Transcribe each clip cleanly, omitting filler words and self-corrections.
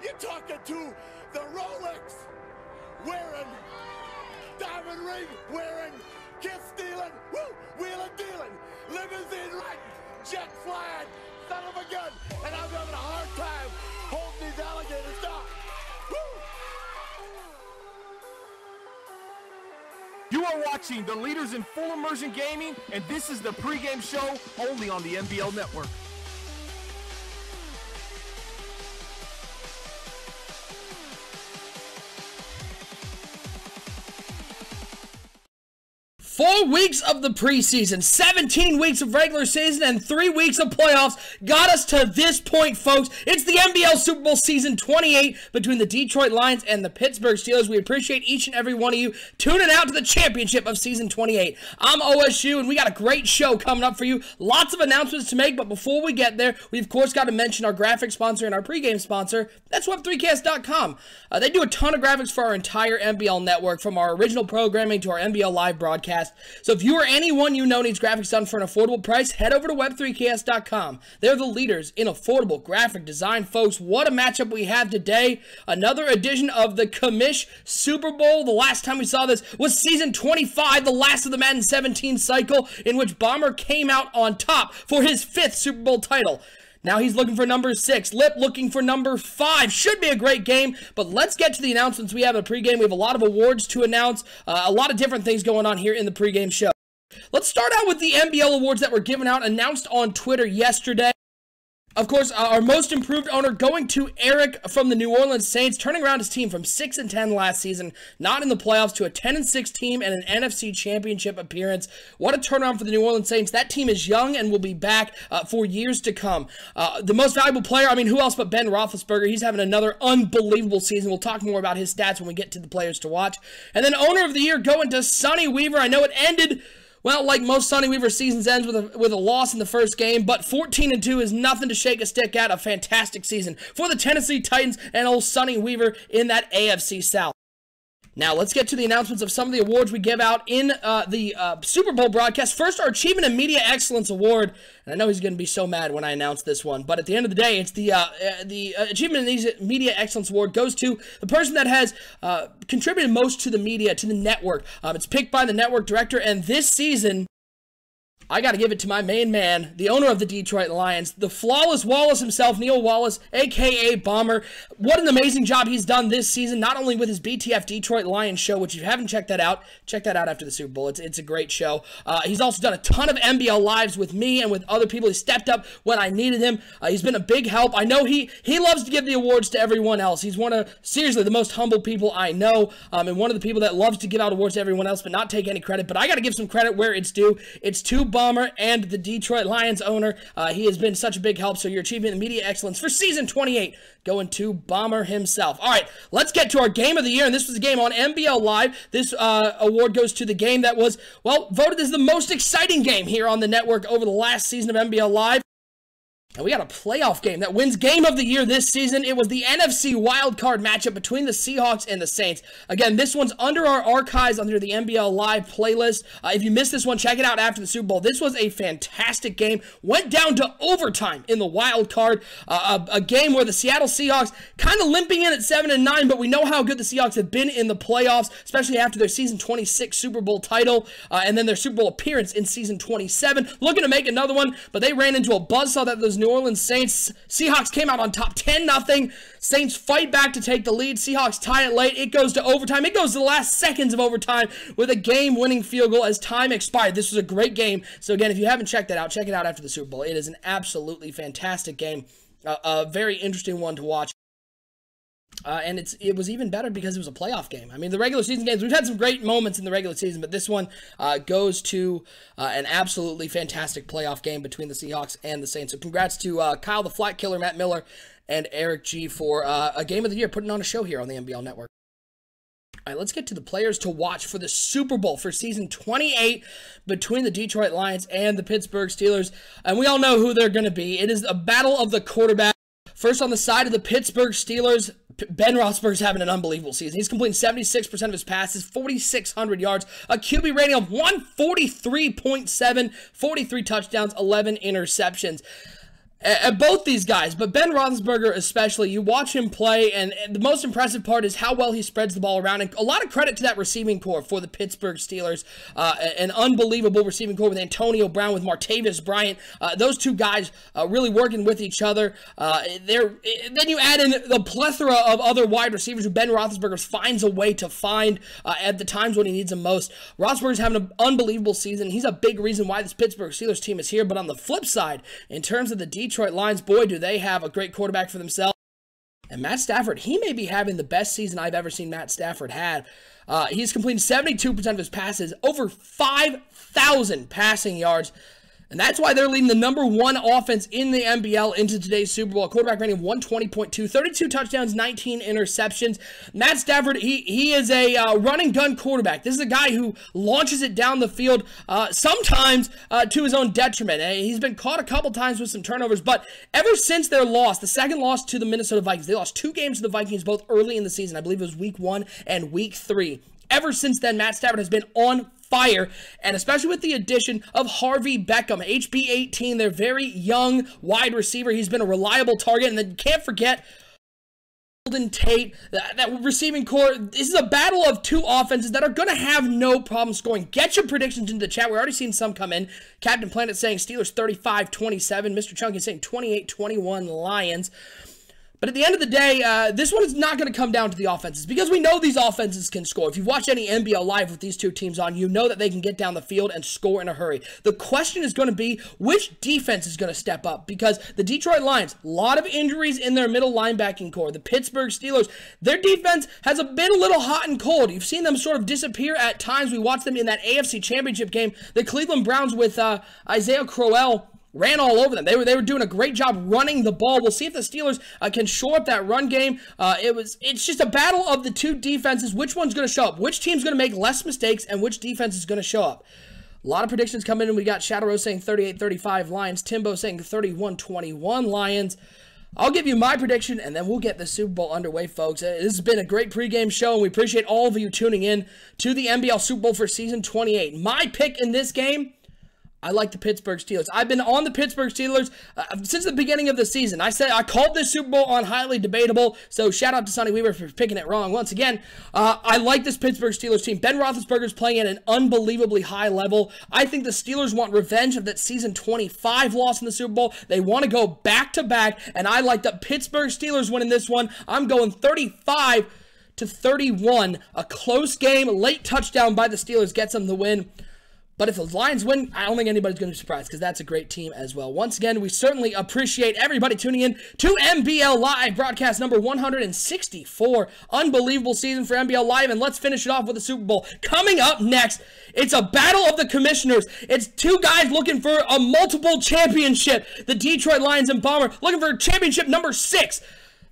You're talking to the Rolex wearing, diamond ring wearing, kiss stealing, woo, wheeling dealing, limousine riding, jet flying, son of a gun, and I'm having a hard time holding these alligators down. Woo! You are watching the leaders in full immersion gaming, and this is the pregame show only on the NBL Network. Four weeks of the preseason, 17 weeks of regular season, and 3 weeks of playoffs got us to this point, folks. It's the NBL Super Bowl Season 28 between the Detroit Lions and the Pittsburgh Steelers. We appreciate each and every one of you tuning out to the championship of Season 28. I'm OSU, and we got a great show coming up for you. Lots of announcements to make, but before we get there, we of course got to mention our graphic sponsor and our pregame sponsor. That's Web3Cast.com. They do a ton of graphics for our entire NBL network, from our original programming to our NBL live broadcast. So if you or anyone you know needs graphics done for an affordable price, head over to Web3Cast.com. They're the leaders in affordable graphic design, folks. What a matchup we have today. Another edition of the Commish Super Bowl. The last time we saw this was Season 25, the last of the Madden 17 cycle, in which Bomber came out on top for his 5th Super Bowl title. Now he's looking for number 6. Lip looking for number 5. Should be a great game, but let's get to the announcements we have in the pregame. We have a lot of awards to announce, a lot of different things going on here in the pregame show. Let's start out with the NBL awards that were given out, announced on Twitter yesterday. Of course, our most improved owner going to Eric from the New Orleans Saints, turning around his team from 6-10 last season, not in the playoffs, to a 10-6 team and an NFC Championship appearance. What a turnaround for the New Orleans Saints. That team is young and will be back for years to come. The most valuable player, I mean, who else but Ben Roethlisberger? He's having another unbelievable season. We'll talk more about his stats when we get to the players to watch. And then owner of the year going to Sonny Weaver. I know it ended, well, like most Sonny Weaver seasons, ends with a loss in the first game, but 14-2 is nothing to shake a stick at. A fantastic season for the Tennessee Titans and old Sonny Weaver in that AFC South. Now, let's get to the announcements of some of the awards we give out in the Super Bowl broadcast. First, our Achievement in Media Excellence Award. And I know he's going to be so mad when I announce this one, but at the end of the day, it's the Achievement in Media Excellence Award goes to the person that has contributed most to the media, to the network. It's picked by the network director, and this season, I got to give it to my main man, the owner of the Detroit Lions, the flawless Wallace himself, Neil Wallace, a.k.a. Bomber. What an amazing job he's done this season, not only with his BTF Detroit Lions show, which if you haven't checked that out, check that out after the Super Bowl. It's a great show. He's also done a ton of NBL Lives with me and with other people. He stepped up when I needed him. He's been a big help. I know he loves to give the awards to everyone else. He's one of, seriously, the most humble people I know, and one of the people that loves to give out awards to everyone else but not take any credit. But I got to give some credit where it's due. It's to Bomber and the Detroit Lions owner. He has been such a big help, so your Achievement in Media Excellence for Season 28 going to Bomber himself. All right, let's get to our Game of the Year, and this was a game on NBL Live. This award goes to the game that was, well, voted as the most exciting game here on the network over the last season of NBL Live. And we got a playoff game that wins Game of the Year this season. It was the NFC wildcard matchup between the Seahawks and the Saints. Again, this one's under our archives, under the NBL Live playlist. If you missed this one, check it out after the Super Bowl. This was a fantastic game. Went down to overtime in the wild card. A game where the Seattle Seahawks kind of limping in at 7-9, but we know how good the Seahawks have been in the playoffs, especially after their Season 26 Super Bowl title, and then their Super Bowl appearance in Season 27. Looking to make another one, but they ran into a buzzsaw that those New Orleans Saints. Seahawks came out on top 10-0. Saints fight back to take the lead. Seahawks tie it late. It goes to overtime. It goes to the last seconds of overtime with a game-winning field goal as time expired. This was a great game. So again, if you haven't checked that out, check it out after the Super Bowl. It is an absolutely fantastic game. A very interesting one to watch. And it was even better because it was a playoff game. I mean, the regular season games, we've had some great moments in the regular season, but this one goes to an absolutely fantastic playoff game between the Seahawks and the Saints. So congrats to Kyle the Flat Killer, Matt Miller, and Eric G for a Game of the Year, putting on a show here on the NBL Network. All right, let's get to the players to watch for the Super Bowl for Season 28 between the Detroit Lions and the Pittsburgh Steelers. And we all know who they're going to be. It is a battle of the quarterback. First on the side of the Pittsburgh Steelers, Ben Roethlisberger's having an unbelievable season. He's completing 76% of his passes, 4,600 yards, a QB rating of 143.7, 43 touchdowns, 11 interceptions. both these guys, but Ben Roethlisberger especially. You watch him play, and the most impressive part is how well he spreads the ball around. And a lot of credit to that receiving core for the Pittsburgh Steelers. An unbelievable receiving core with Antonio Brown, with Martavis Bryant. Those two guys really working with each other. Then you add in the plethora of other wide receivers who Ben Roethlisberger finds a way to find at the times when he needs them most. Roethlisberger's having an unbelievable season. He's a big reason why this Pittsburgh Steelers team is here. But on the flip side, in terms of the Detroit Lions, boy, do they have a great quarterback for themselves. And Matt Stafford, he may be having the best season I've ever seen Matt Stafford have. He's completing 72% of his passes, over 5,000 passing yards. And that's why they're leading the #1 offense in the NBL into today's Super Bowl. A quarterback rating of 120.2, 32 touchdowns, 19 interceptions. Matt Stafford, he is a running gun quarterback. This is a guy who launches it down the field, sometimes to his own detriment. He's been caught a couple times with some turnovers, but ever since their loss, the second loss to the Minnesota Vikings, they lost 2 games to the Vikings both early in the season. I believe it was week 1 and week 3. Ever since then, Matt Stafford has been on fire, and especially with the addition of Harvey Beckham, HB18, their very young wide receiver. He's been a reliable target, and then you can't forget Golden Tate, that receiving core. This is a battle of 2 offenses that are going to have no problem scoring. Get your predictions into the chat. We're already seeing some come in. Captain Planet saying Steelers 35-27. Mr. Chunky saying 28-21 Lions. But at the end of the day, this one is not going to come down to the offenses, because we know these offenses can score. If you've watched any NBL Live with these two teams on, you know that they can get down the field and score in a hurry. The question is going to be, which defense is going to step up? Because the Detroit Lions, a lot of injuries in their middle linebacking core. The Pittsburgh Steelers, their defense has been a little hot and cold. You've seen them sort of disappear at times. We watched them in that AFC Championship game. The Cleveland Browns with Isaiah Crowell ran all over them. They were doing a great job running the ball. We'll see if the Steelers can shore up that run game. It's just a battle of the 2 defenses. Which one's going to show up? Which team's going to make less mistakes, and which defense is going to show up? A lot of predictions coming in. We got Shadow Rose saying 38-35 Lions. Timbo saying 31-21 Lions. I'll give you my prediction, and then we'll get the Super Bowl underway, folks. This has been a great pregame show, and we appreciate all of you tuning in to the NBL Super Bowl for Season 28. My pick in this game, I like the Pittsburgh Steelers. I've been on the Pittsburgh Steelers since the beginning of the season. I called this Super Bowl on highly debatable, so shout out to Sonny Weaver for picking it wrong. Once again, I like this Pittsburgh Steelers team. Ben Roethlisberger's playing at an unbelievably high level. I think the Steelers want revenge of that Season 25 loss in the Super Bowl. They want to go back-to-back, and I like the Pittsburgh Steelers winning this one. I'm going 35-31. A close game, late touchdown by the Steelers gets them the win. But if the Lions win, I don't think anybody's going to be surprised, because that's a great team as well. Once again, we certainly appreciate everybody tuning in to NBL Live, broadcast number 164. Unbelievable season for NBL Live, and let's finish it off with the Super Bowl. Coming up next, it's a battle of the commissioners. It's 2 guys looking for a multiple championship. The Detroit Lions and Bomber looking for championship number 6.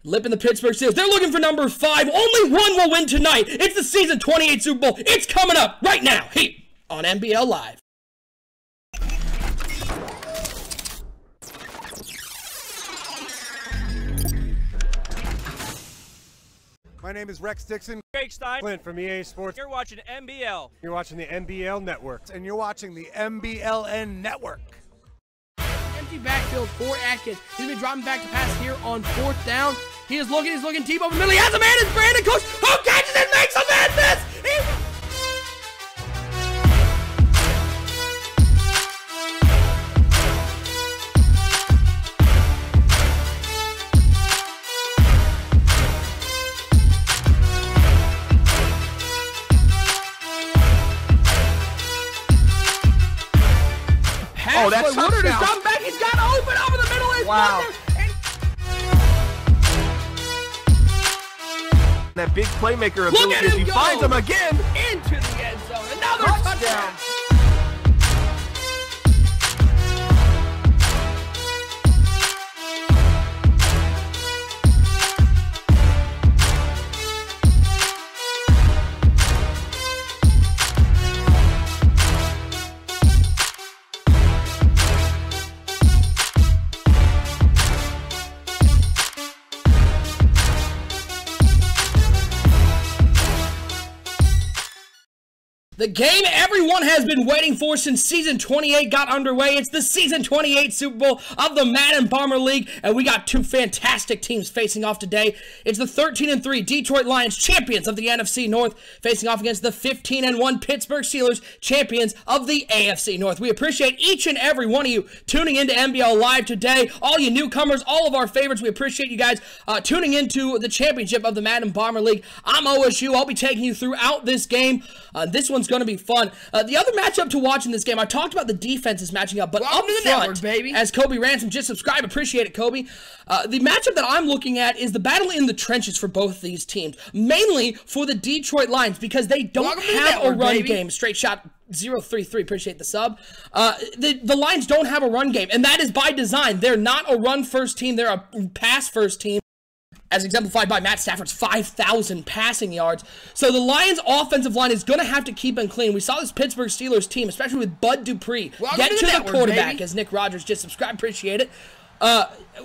Lip in the Pittsburgh Steelers, they're looking for number 5. Only one will win tonight. It's the Season 28 Super Bowl. It's coming up right now. Hey, on NBL Live. My name is Rex Dixon. Jake Stein. Clint from EA Sports. You're watching NBL. You're watching the NBL Network. And you're watching the NBLN Network. Empty backfield for Atkins. He's been dropping back to pass here on 4th down. He's looking deep over the middle. He has a man. It's Brandon Cooks. Who catches it, makes a man miss. Oh, that's Woodard is touchdown. dropping back. He's got open over the middle. It's Wow. Wonder. That big playmaker Look ability at as him he go. finds him again. Into the end zone. Another Touchdown. touchdown. The game everyone has been waiting for since Season 28 got underway. It's the Season 28 Super Bowl of the Madden Bomber League, and we got two fantastic teams facing off today. It's the 13-3 Detroit Lions, champions of the NFC North, facing off against the 15-1 Pittsburgh Steelers, champions of the AFC North. We appreciate each and every one of you tuning into NBL Live today. All you newcomers, all of our favorites, we appreciate you guys tuning into the championship of the Madden Bomber League. I'm OSU. I'll be taking you throughout this game. This one's going to be fun. The other matchup to watch in this game, I talked about the defenses matching up, but up front, baby. As Kobe Ransom, just subscribe, appreciate it, Kobe. The matchup that I'm looking at is the battle in the trenches for both these teams, mainly for the Detroit Lions, because they don't have a run game. Straight shot 033, appreciate the sub. The Lions don't have a run game, and that is by design. They're not a run-first team, they're a pass-first team, as exemplified by Matt Stafford's 5,000 passing yards. So the Lions' offensive line is going to have to keep them clean. We saw this Pittsburgh Steelers team, especially with Bud Dupree, get to the quarterback, as Nick Rogers just subscribed, appreciate it.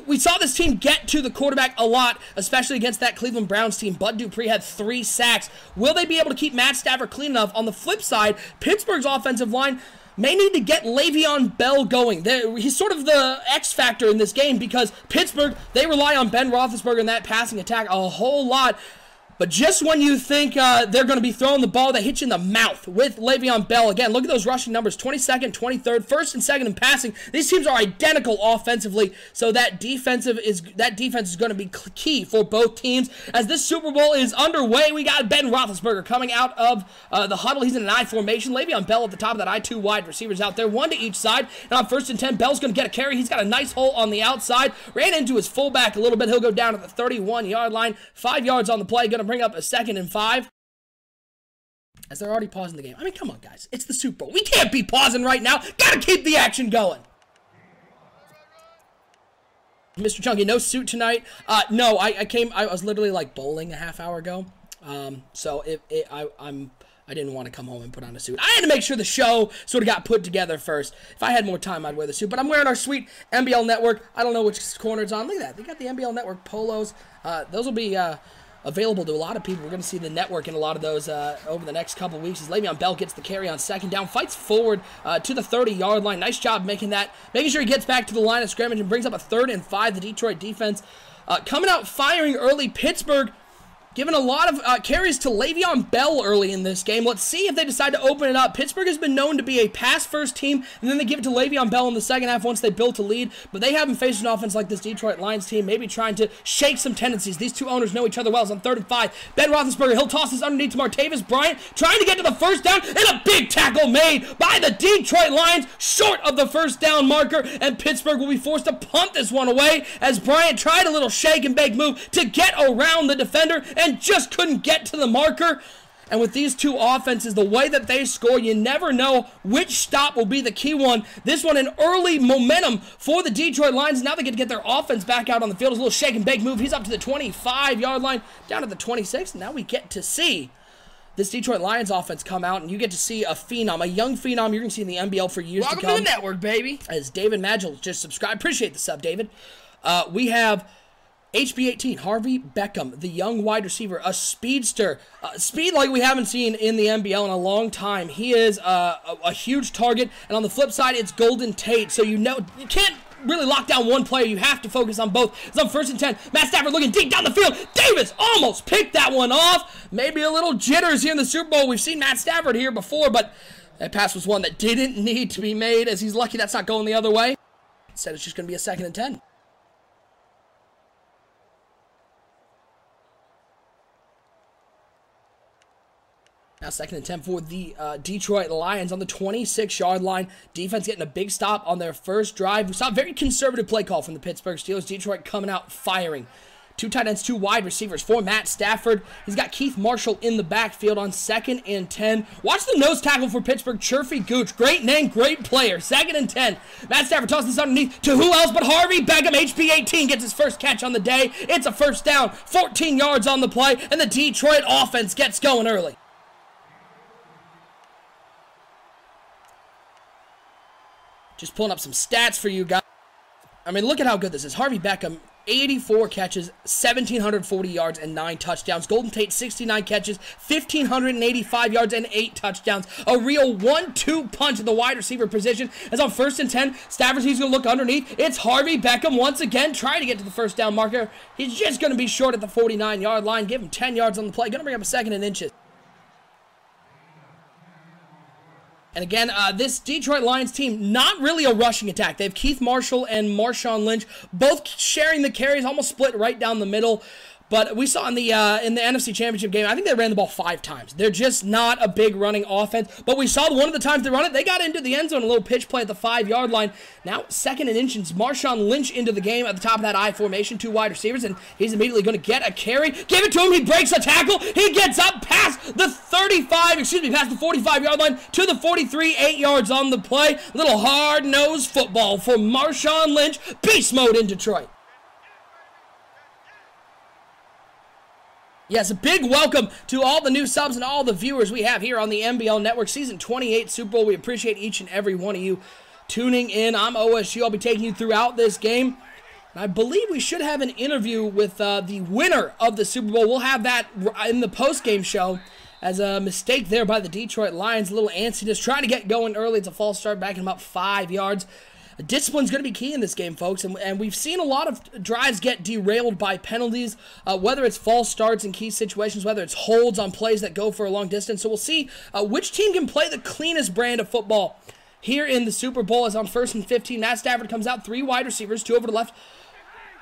We saw this team get to the quarterback a lot, especially against that Cleveland Browns team. Bud Dupree had 3 sacks. Will they be able to keep Matt Stafford clean enough? On the flip side, Pittsburgh's offensive line may need to get Le'Veon Bell going. He's sort of the X factor in this game because Pittsburgh, they rely on Ben Roethlisberger in that passing attack a whole lot. But just when you think they're going to be throwing the ball, they hit you in the mouth with Le'Veon Bell. Again, look at those rushing numbers, 22nd, 23rd, 1st and 2nd in passing. These teams are identical offensively, so that defense is going to be key for both teams. As this Super Bowl is underway, we got Ben Roethlisberger coming out of the huddle. He's in an I formation. Le'Veon Bell at the top of that I-2 wide receivers out there, 1 to each side. And on 1st and 10, Bell's going to get a carry. He's got a nice hole on the outside. Ran into his fullback a little bit. He'll go down at the 31-yard line. 5 yards on the play. Going to bring up a 2nd and 5. As they're already pausing the game. I mean, come on, guys. It's the Super Bowl. We can't be pausing right now. Gotta keep the action going. Mr. Chunky, no suit tonight. No, I was literally like bowling a half hour ago. So I didn't want to come home and put on a suit. I had to make sure the show sort of got put together first. If I had more time, I'd wear the suit. But I'm wearing our sweet NBL Network. I don't know which corner it's on. Look at that. They got the NBL Network polos. Those will be available to a lot of people. We're going to see the network in a lot of those over the next couple weeks as Le'Veon Bell gets the carry on 2nd down, fights forward to the 30-yard line. Nice job making sure he gets back to the line of scrimmage and brings up a 3rd and 5. The Detroit defense coming out firing early. Pittsburgh giving a lot of carries to Le'Veon Bell early in this game. Let's see if they decide to open it up. Pittsburgh has been known to be a pass-first team, and then they give it to Le'Veon Bell in the second half once they built a lead. But they haven't faced an offense like this Detroit Lions team, maybe trying to shake some tendencies. These two owners know each other well. It's on 3rd and 5. Ben Roethlisberger, he'll toss this underneath to Martavis Bryant, trying to get to the 1st down, and a big tackle made by the Detroit Lions, short of the 1st down marker, and Pittsburgh will be forced to punt this one away as Bryant tried a little shake and bake move to get around the defender and just couldn't get to the marker. And with these two offenses, the way that they score, you never know which stop will be the key one. This one, an early momentum for the Detroit Lions. Now they get to get their offense back out on the field. It's a little shake and bake move. He's up to the 25-yard line, down to the 26. Now we get to see this Detroit Lions offense come out, and you get to see a phenom, a young phenom you're going to see in the NBL for years to come. Welcome to the network, baby. As David Magel just subscribed. Appreciate the sub, David. We have HB18, Harvey Beckham, the young wide receiver, a speedster. Speed like we haven't seen in the NBL in a long time. He is a huge target. And on the flip side, it's Golden Tate. So you can't really lock down one player. You have to focus on both. It's on 1st and 10. Matt Stafford looking deep down the field. Davis almost picked that one off. Maybe a little jitters here in the Super Bowl. We've seen Matt Stafford here before, but that pass was one that didn't need to be made, as he's lucky that's not going the other way. Instead, it's just going to be a 2nd and 10. Now 2nd and 10 for the Detroit Lions on the 26-yard line. Defense getting a big stop on their first drive. We saw a very conservative play call from the Pittsburgh Steelers. Detroit coming out firing. 2 tight ends, 2 wide receivers for Matt Stafford. He's got Keith Marshall in the backfield on 2nd and 10. Watch the nose tackle for Pittsburgh, Churfy Gooch. Great name, great player. 2nd and 10. Matt Stafford tosses this underneath to who else but Harvey Beckham. HB18 gets his first catch on the day. It's a 1st down, 14 yards on the play, and the Detroit offense gets going early. Just pulling up some stats for you guys. I mean, look at how good this is. Harvey Beckham 84 catches, 1,740 yards, and 9 touchdowns. Golden Tate, 69 catches, 1,585 yards, and 8 touchdowns. A real 1-2 punch at the wide receiver position. As on 1st and 10, Stafford, he's going to look underneath. It's Harvey Beckham once again trying to get to the first down marker. He's just going to be short at the 49-yard line. Give him 10 yards on the play. Going to bring up a 2nd and inches. And again, this Detroit Lions team, not really a rushing attack. They have Keith Marshall and Marshawn Lynch, both sharing the carries, almost split right down the middle. But we saw in the NFC Championship game, I think they ran the ball 5 times. They're just not a big running offense. But we saw one of the times they run it, they got into the end zone, a little pitch play at the 5-yard line. Now, 2nd and inches, Marshawn Lynch into the game at the top of that I formation, 2 wide receivers, and he's immediately going to get a carry. Give it to him, he breaks a tackle, he gets up past the 45-yard line to the 43, 8 yards on the play. A little hard-nosed football for Marshawn Lynch. Beast mode in Detroit. Yes, a big welcome to all the new subs and all the viewers we have here on the NBL Network. Season 28 Super Bowl. We appreciate each and every one of you tuning in. I'm OSU. I'll be taking you throughout this game. And I believe we should have an interview with the winner of the Super Bowl. We'll have that in the post-game show as a mistake there by the Detroit Lions. A little antsiness. Trying to get going early. It's a false start, backing them up 5 yards. Discipline's going to be key in this game, folks, and we've seen a lot of drives get derailed by penalties, whether it's false starts in key situations, whether it's holds on plays that go for a long distance. So we'll see which team can play the cleanest brand of football here in the Super Bowl. As on 1st and 15, Matt Stafford comes out, 3 wide receivers, 2 over to the left.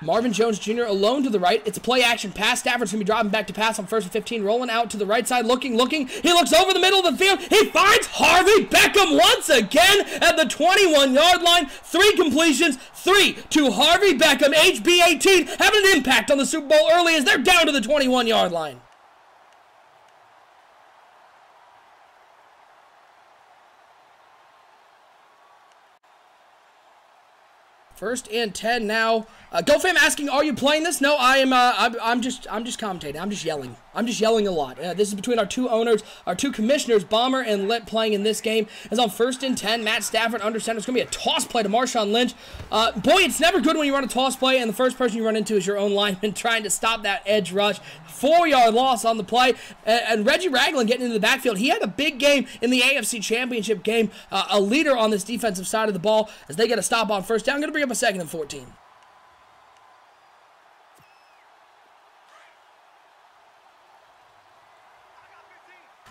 Marvin Jones Jr. alone to the right. It's a play-action pass. Stafford's going to be dropping back to pass on 1st and 15, rolling out to the right side, looking. He looks over the middle of the field. He finds Harvey Beckham once again at the 21-yard line. 3 completions, 3 to Harvey Beckham. HB18 having an impact on the Super Bowl early as they're down to the 21-yard line. First and 10 now. GoFam asking, are you playing this? No, I am. I'm just commentating. I'm just yelling. I'm just yelling a lot. This is between our 2 owners, our 2 commissioners, Bomber and Lip, playing in this game. As on 1st and 10, Matt Stafford under center. It's going to be a toss play to Marshawn Lynch. Boy, it's never good when you run a toss play and the first person you run into is your own lineman trying to stop that edge rush. 4-yard loss on the play. And Reggie Ragland getting into the backfield. He had a big game in the AFC Championship game. A leader on this defensive side of the ball as they get a stop on 1st down. Going to bring up a 2nd and 14.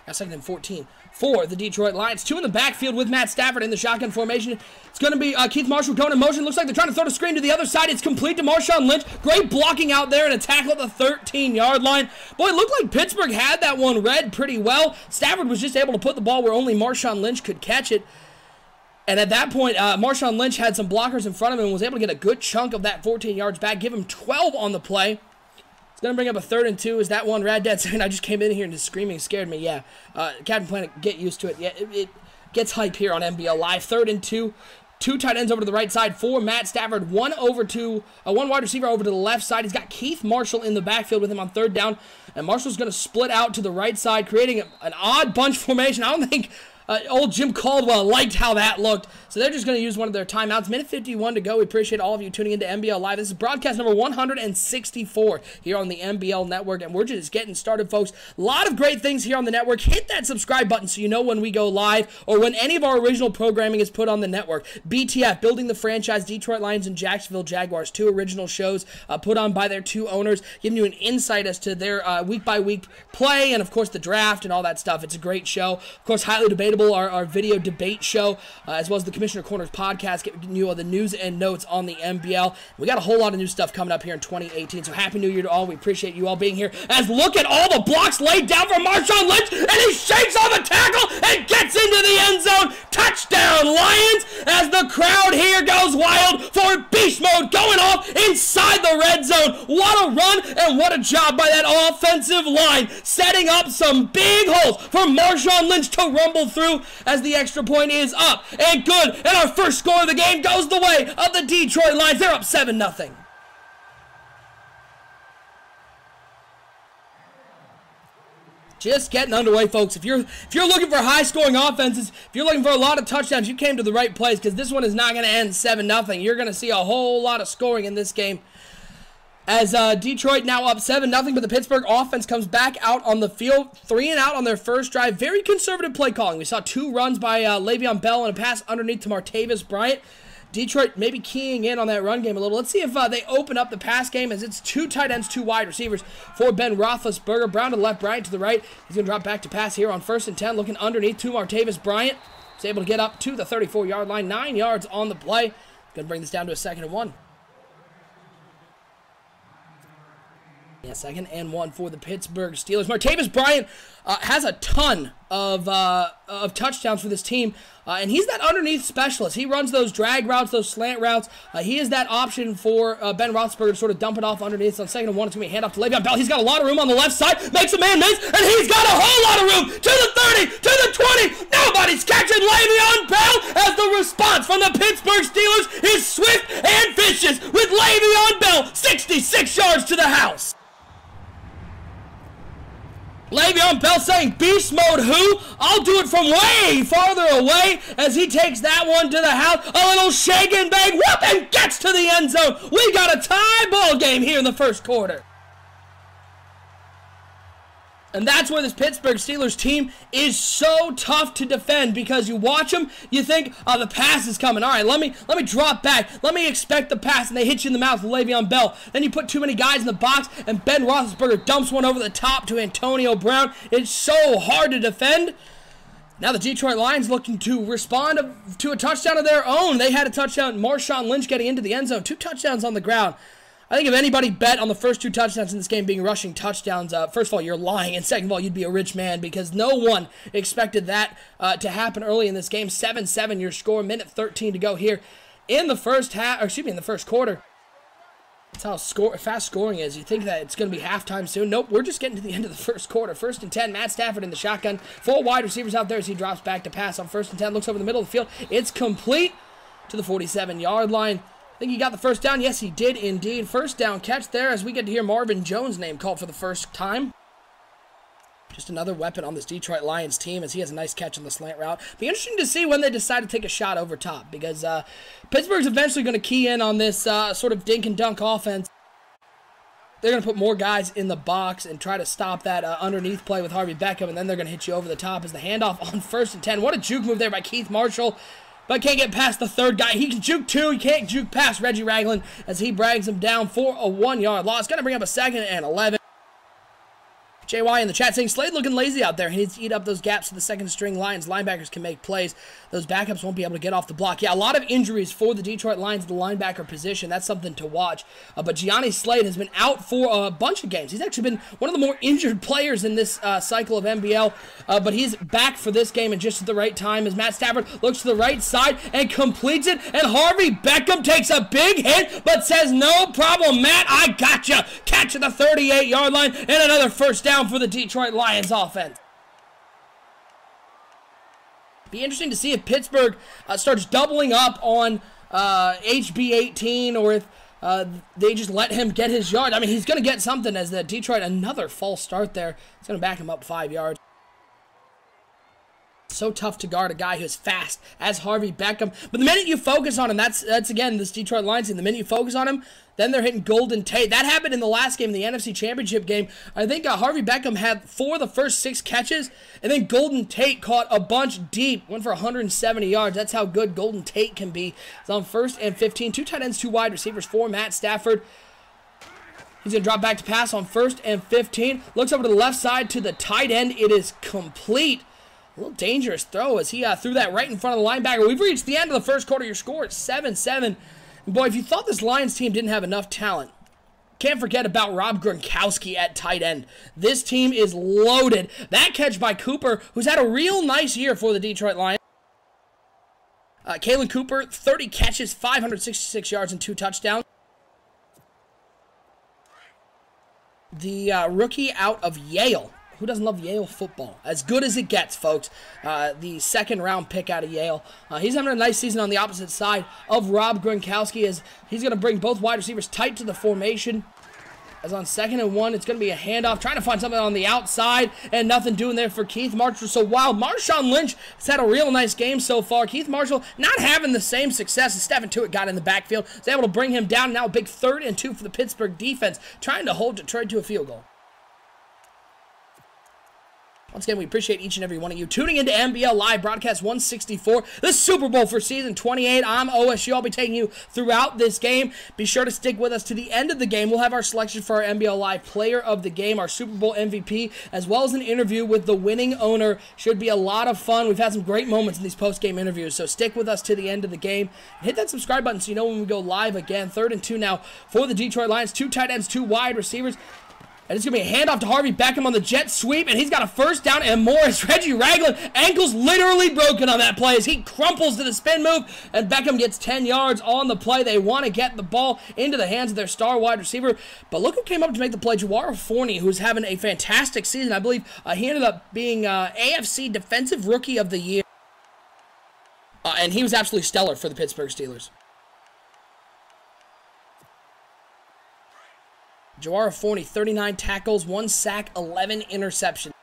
Now 2nd and 14 for the Detroit Lions. 2 in the backfield with Matt Stafford in the shotgun formation. It's going to be Keith Marshall going in motion. Looks like they're trying to throw the screen to the other side. It's complete to Marshawn Lynch. Great blocking out there and a tackle at the 13-yard line. Boy, it looked like Pittsburgh had that one read pretty well. Stafford was just able to put the ball where only Marshawn Lynch could catch it. And at that point, Marshawn Lynch had some blockers in front of him and was able to get a good chunk of that 14 yards back. Give him 12 on the play. It's going to bring up a 3rd and 2. Is that one Rad Dad saying I just came in here and just screaming scared me? Yeah. Captain Planet, get used to it. Yeah, it gets hype here on NBL Live. 3rd and 2. 2 tight ends over to the right side for Matt Stafford. 1 wide receiver over to the left side. He's got Keith Marshall in the backfield with him on 3rd down. And Marshall's going to split out to the right side, creating an odd bunch formation. I don't think old Jim Caldwell liked how that looked. So they're just going to use one of their timeouts. Minute 51 to go. We appreciate all of you tuning into NBL Live. This is broadcast number 164 here on the NBL Network. And we're just getting started, folks. A lot of great things here on the network. Hit that subscribe button so you know when we go live or when any of our original programming is put on the network. BTF, Building the Franchise, Detroit Lions and Jacksonville Jaguars. 2 original shows put on by their 2 owners, giving you an insight as to their week-by-week play and, of course, the draft and all that stuff. It's a great show. Of course, highly debatable. Our video debate show, as well as the Commissioner Corners podcast, giving you all the news and notes on the NBL. We got a whole lot of new stuff coming up here in 2018, so Happy New Year to all. We appreciate you all being here. As look at all the blocks laid down for Marshawn Lynch, and he shakes off a tackle and gets into the end zone. Touchdown, Lions, as the crowd here goes wild for beast mode going off inside the red zone. What a run and what a job by that offensive line, setting up some big holes for Marshawn Lynch to rumble through as the extra point is up and good. And our first score of the game goes the way of the Detroit Lions. They're up 7-0. Just getting underway, folks. If you're looking for high-scoring offenses, if you're looking for a lot of touchdowns, you came to the right place because this one is not going to end 7-0. You're going to see a whole lot of scoring in this game. As Detroit now up 7-0, but the Pittsburgh offense comes back out on the field. 3 and out on their first drive. Very conservative play calling. We saw 2 runs by Le'Veon Bell and a pass underneath to Martavis Bryant. Detroit maybe keying in on that run game a little. Let's see if they open up the pass game, as it's 2 tight ends, 2 wide receivers for Ben Roethlisberger. Brown to the left, Bryant to the right. He's going to drop back to pass here on 1st and 10, looking underneath to Martavis Bryant. He's able to get up to the 34-yard line. 9 yards on the play. Going to bring this down to a 2nd and 1. Yeah, 2nd and 1 for the Pittsburgh Steelers. Martavis Bryant has a ton of touchdowns for this team, and he's that underneath specialist. He runs those drag routes, those slant routes. He is that option for Ben Roethlisberger to sort of dump it off underneath. So on 2nd and 1, it's going to be a handoff to Le'Veon Bell. He's got a lot of room on the left side, makes a man miss, and he's got a whole lot of room to the 30, to the 20. Nobody's catching Le'Veon Bell, as the response from the Pittsburgh Steelers is swift and vicious, with Le'Veon Bell 66 yards to the house. Le'Veon Bell saying, beast mode who? I'll do it from way farther away, as he takes that one to the house. A little shake and bang, whoop, and gets to the end zone. We got a tie ball game here in the first quarter. And that's where this Pittsburgh Steelers team is so tough to defend, because you watch them, you think, oh, the pass is coming. All right, let me drop back. Let me expect the pass, and they hit you in the mouth with Le'Veon Bell. Then you put too many guys in the box, and Ben Roethlisberger dumps one over the top to Antonio Brown. It's so hard to defend. Now the Detroit Lions looking to respond to a touchdown of their own. They had a touchdown, Marshawn Lynch getting into the end zone. 2 touchdowns on the ground. I think if anybody bet on the first 2 touchdowns in this game being rushing touchdowns, first of all, you're lying, and second of all, you'd be a rich man, because no one expected that to happen early in this game. 7-7 your score, minute 13 to go here in the first in the first quarter. That's how fast scoring is. You think that it's going to be halftime soon. Nope, we're just getting to the end of the first quarter. 1st and 10, Matt Stafford in the shotgun. 4 wide receivers out there as he drops back to pass on 1st and 10. Looks over the middle of the field. It's complete to the 47-yard line. I think he got the first down. Yes, he did indeed. First down catch there, as we get to hear Marvin Jones' name called for the first time. Just another weapon on this Detroit Lions team, as he has a nice catch on the slant route. Be interesting to see when they decide to take a shot over top, because Pittsburgh's eventually going to key in on this sort of dink and dunk offense. They're going to put more guys in the box and try to stop that underneath play with Harvey Beckham, and then they're going to hit you over the top as the handoff on 1st and 10. What a juke move there by Keith Marshall. But can't get past the 3rd guy. He can juke 2. He can't juke past Reggie Ragland, as he brags him down for a 1-yard loss. Going to bring up a 2nd and 11. JY in the chat saying, Slade looking lazy out there. He needs to eat up those gaps so the 2nd string Lions linebackers can make plays. Those backups won't be able to get off the block. Yeah, a lot of injuries for the Detroit Lions at the linebacker position. That's something to watch. But Gianni Slade has been out for a bunch of games. He's actually been one of the more injured players in this cycle of NBL. But he's back for this game, and just at the right time, as Matt Stafford looks to the right side and completes it. And Harvey Beckham takes a big hit, but says, no problem, Matt, I gotcha. Catch at the 38-yard line, and another first down for the Detroit Lions offense. Be interesting to see if Pittsburgh starts doubling up on HB18, or if they just let him get his yard. I mean, he's going to get something, as the Detroit, another false start there. It's going to back him up 5 yards. So tough to guard a guy who's fast as Harvey Beckham. But the minute you focus on him, that's again, this Detroit Lions team. The minute you focus on him, then they're hitting Golden Tate. That happened in the last game, the NFC Championship game. I think Harvey Beckham had 4 of the first 6 catches, and then Golden Tate caught a bunch deep, went for 170 yards. That's how good Golden Tate can be. It's on 1st and 15. 2 tight ends, 2 wide receivers for Matt Stafford. He's going to drop back to pass on 1st and 15. Looks over to the left side to the tight end. It is complete. A little dangerous throw, as he threw that right in front of the linebacker. We've reached the end of the first quarter. Your score is 7-7. And boy, if you thought this Lions team didn't have enough talent, can't forget about Rob Gronkowski at tight end. This team is loaded. That catch by Cooper, who's had a real nice year for the Detroit Lions. Kalen Cooper, 30 catches, 566 yards, and 2 touchdowns. The rookie out of Yale. Who doesn't love Yale football? As good as it gets, folks. The 2nd-round pick out of Yale. He's having a nice season on the opposite side of Rob Gronkowski, as he's going to bring both wide receivers tight to the formation. As on 2nd and 1, it's going to be a handoff, trying to find something on the outside, and nothing doing there for Keith Marshall. So while Marshawn Lynch has had a real nice game so far, Keith Marshall not having the same success as Stephen Tuitt got in the backfield. Was able to bring him down. Now a big 3rd and 2 for the Pittsburgh defense, trying to hold Detroit to a field goal. Once again, we appreciate each and every one of you tuning into NBL Live Broadcast 164, the Super Bowl for Season 28. I'm OSU. I'll be taking you throughout this game. Be sure to stick with us to the end of the game. We'll have our selection for our NBL Live Player of the Game, our Super Bowl MVP, as well as an interview with the winning owner. Should be a lot of fun. We've had some great moments in these post-game interviews, so stick with us to the end of the game. Hit that subscribe button so you know when we go live again. 3rd and 2 now for the Detroit Lions. 2 tight ends, 2 wide receivers. And it's going to be a handoff to Harvey Beckham on the jet sweep, and he's got a 1st down and more as Reggie Ragland, ankles literally broken on that play as he crumples to the spin move, and Beckham gets 10 yards on the play. They want to get the ball into the hands of their star wide receiver, but look who came up to make the play, Jawara Forney, who's having a fantastic season. I believe he ended up being AFC Defensive Rookie of the Year, and he was absolutely stellar for the Pittsburgh Steelers. Jawara Forney, 39 tackles, 1 sack, 11 interceptions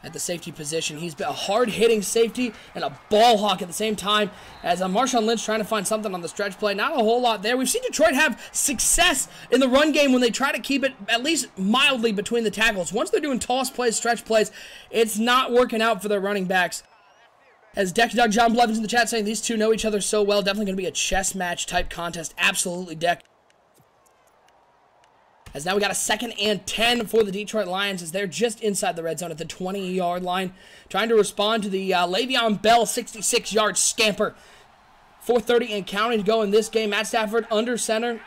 at the safety position. He's been a hard-hitting safety and a ball hawk at the same time as Marshawn Lynch trying to find something on the stretch play. Not a whole lot there. We've seen Detroit have success in the run game when they try to keep it at least mildly between the tackles. Once they're doing toss plays, stretch plays, it's not working out for their running backs. As Deck Doug John Blevins in the chat saying these two know each other so well. Definitely going to be a chess match type contest. Absolutely, Deck. As now we got a 2nd and 10 for the Detroit Lions as they're just inside the red zone at the 20-yard line. Trying to respond to the Le'Veon Bell 66-yard scamper. 4:30 and counting to go in this game. Matt Stafford under center.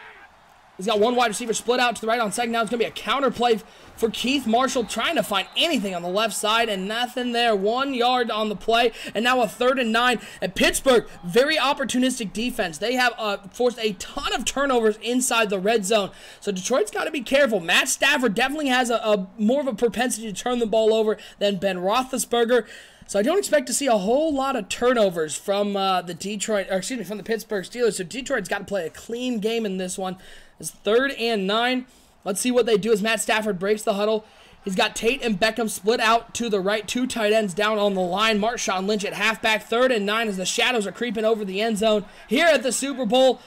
He's got 1 wide receiver split out to the right on 2nd. Now it's going to be a counter play for Keith Marshall trying to find anything on the left side and nothing there. 1 yard on the play and now a 3rd and 9. And Pittsburgh, very opportunistic defense. They have forced a ton of turnovers inside the red zone. So Detroit's got to be careful. Matt Stafford definitely has a more of a propensity to turn the ball over than Ben Roethlisberger. So I don't expect to see a whole lot of turnovers from from the Pittsburgh Steelers. So Detroit's got to play a clean game in this one. It's 3rd and 9. Let's see what they do as Matt Stafford breaks the huddle. He's got Tate and Beckham split out to the right. 2 tight ends down on the line. Marshawn Lynch at halfback. 3rd and 9 as the shadows are creeping over the end zone here at the Super Bowl.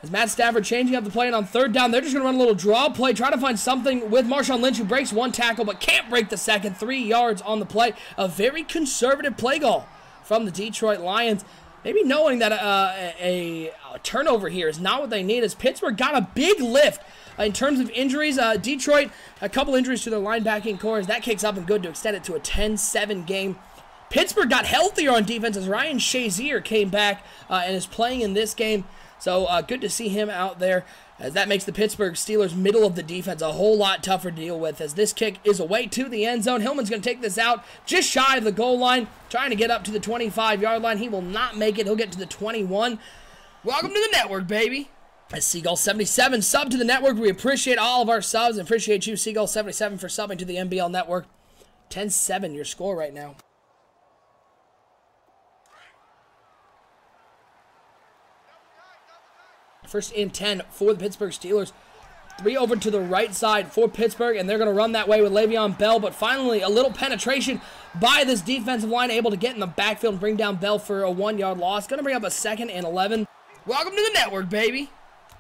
As Matt Stafford changing up the play, and on 3rd down, they're just going to run a little draw play, try to find something with Marshawn Lynch, who breaks 1 tackle but can't break the 2nd. 3 yards on the play. A very conservative play call from the Detroit Lions. Maybe knowing that a turnover here is not what they need, as Pittsburgh got a big lift in terms of injuries. Detroit, a couple injuries to their linebacking core, as that kicks up and good to extend it to a 10-7 game. Pittsburgh got healthier on defense as Ryan Shazier came back and is playing in this game. So good to see him out there, as that makes the Pittsburgh Steelers' middle of the defense a whole lot tougher to deal with, as this kick is away to the end zone. Hillman's going to take this out just shy of the goal line, trying to get up to the 25-yard line. He will not make it. He'll get to the 21. Welcome to the network, baby. As Seagull77 sub to the network. We appreciate all of our subs and appreciate you, Seagull77, for subbing to the NBL network. 10-7 your score right now. First and 10 for the Pittsburgh Steelers. 3 over to the right side for Pittsburgh, and they're going to run that way with Le'Veon Bell, but finally a little penetration by this defensive line, able to get in the backfield and bring down Bell for a 1-yard loss. Going to bring up a 2nd and 11. Welcome to the network, baby.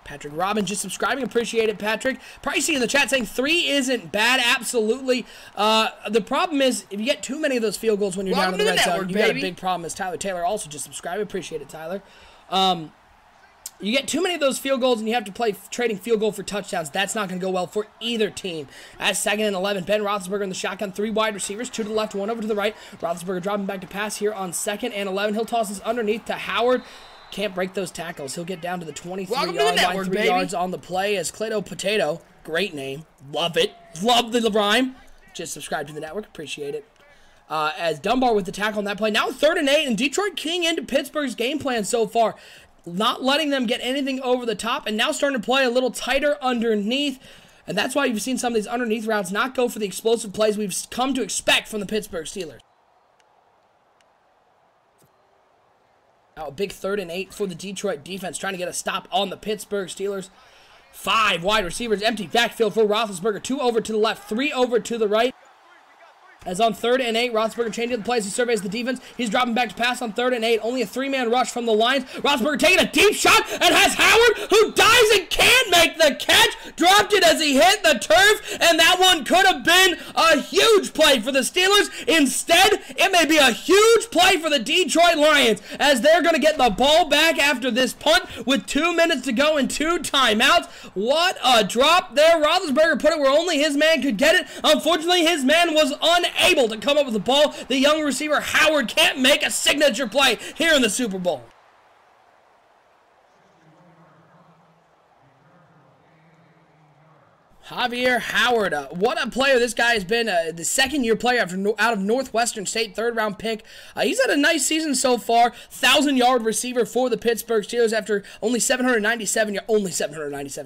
Patrick Robin just subscribing. Appreciate it, Patrick. Pricey in the chat saying 3 isn't bad. Absolutely. The problem is if you get too many of those field goals when you're down in the red zone, you got a big problem, as Tyler Taylor also just subscribed. Appreciate it, Tyler. You get too many of those field goals and you have to play trading field goal for touchdowns. That's not going to go well for either team. At 2nd and 11, Ben Roethlisberger in the shotgun. 3 wide receivers, 2 to the left, 1 over to the right. Roethlisberger dropping back to pass here on 2nd and 11. He'll toss this underneath to Howard. Can't break those tackles. He'll get down to the 23-yard line. 3 yards on the play as Clado Potato. Great name. Love it. Love the rhyme. Just subscribe to the network. Appreciate it. As Dunbar with the tackle on that play. Now 3rd and 8, and Detroit keying into Pittsburgh's game plan so far. Not letting them get anything over the top, and now starting to play a little tighter underneath. And that's why you've seen some of these underneath routes not go for the explosive plays we've come to expect from the Pittsburgh Steelers. Now a big 3rd and 8 for the Detroit defense, trying to get a stop on the Pittsburgh Steelers. 5 wide receivers, empty backfield for Roethlisberger. 2 over to the left, 3 over to the right. As on 3rd and 8, Roethlisberger changing the plays. He surveys the defense. He's dropping back to pass on 3rd and 8. Only a 3-man rush from the Lions. Roethlisberger taking a deep shot and has Howard, who dives and can't make the catch. Dropped it as he hit the turf, and that one could have been a huge play for the Steelers. Instead, it may be a huge play for the Detroit Lions, as they're going to get the ball back after this punt with 2 minutes to go and 2 timeouts. What a drop there. Roethlisberger put it where only his man could get it. Unfortunately, his man was unable to come up with the ball. The young receiver Howard can't make a signature play here in the Super Bowl. Javier Howard, what a player this guy has been. The second-year player out of Northwestern State, 3rd-round pick. He's had a nice season so far. 1,000-yard receiver for the Pittsburgh Steelers after only 797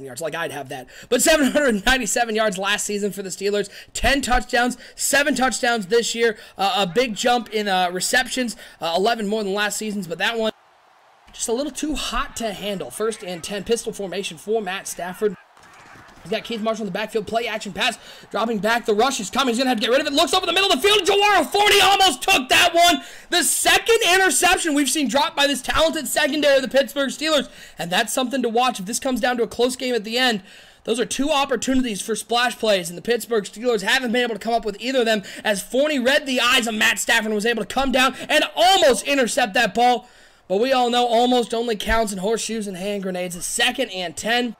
yards, like I'd have that. But 797 yards last season for the Steelers. 10 touchdowns, 7 touchdowns this year. A big jump in receptions, 11 more than last season's, but that one just a little too hot to handle. 1st and 10, pistol formation for Matt Stafford. He's got Keith Marshall in the backfield, play action pass, dropping back, the rush is coming, he's going to have to get rid of it, looks over the middle of the field, Jawara Forney almost took that one. The second interception we've seen dropped by this talented secondary of the Pittsburgh Steelers, and that's something to watch if this comes down to a close game at the end. Those are 2 opportunities for splash plays, and the Pittsburgh Steelers haven't been able to come up with either of them, as Forney read the eyes of Matt Stafford and was able to come down and almost intercept that ball, but we all know almost only counts in horseshoes and hand grenades. It's 2nd and 10.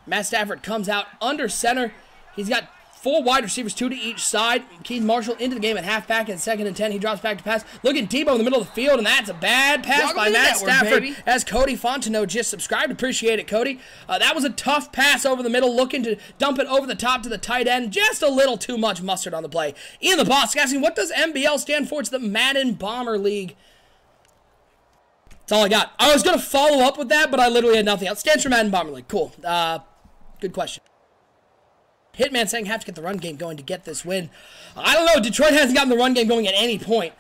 Matt Stafford comes out under center. He's got 4 wide receivers, 2 to each side. Keith Marshall into the game at halfback at 2nd and 10. He drops back to pass. Look at Debo in the middle of the field, and that's a bad pass by Matt Stafford. As Cody Fontenot just subscribed. Appreciate it, Cody. That was a tough pass over the middle, looking to dump it over the top to the tight end. Just a little too much mustard on the play. Ian the Boss asking, what does MBL stand for? It's the Madden Bomber League. That's all I got. I was going to follow up with that, but I literally had nothing else. Stands for Madden Bomber League. Cool. Good question. Hitman saying have to get the run game going to get this win. I don't know. Detroit hasn't gotten the run game going at any point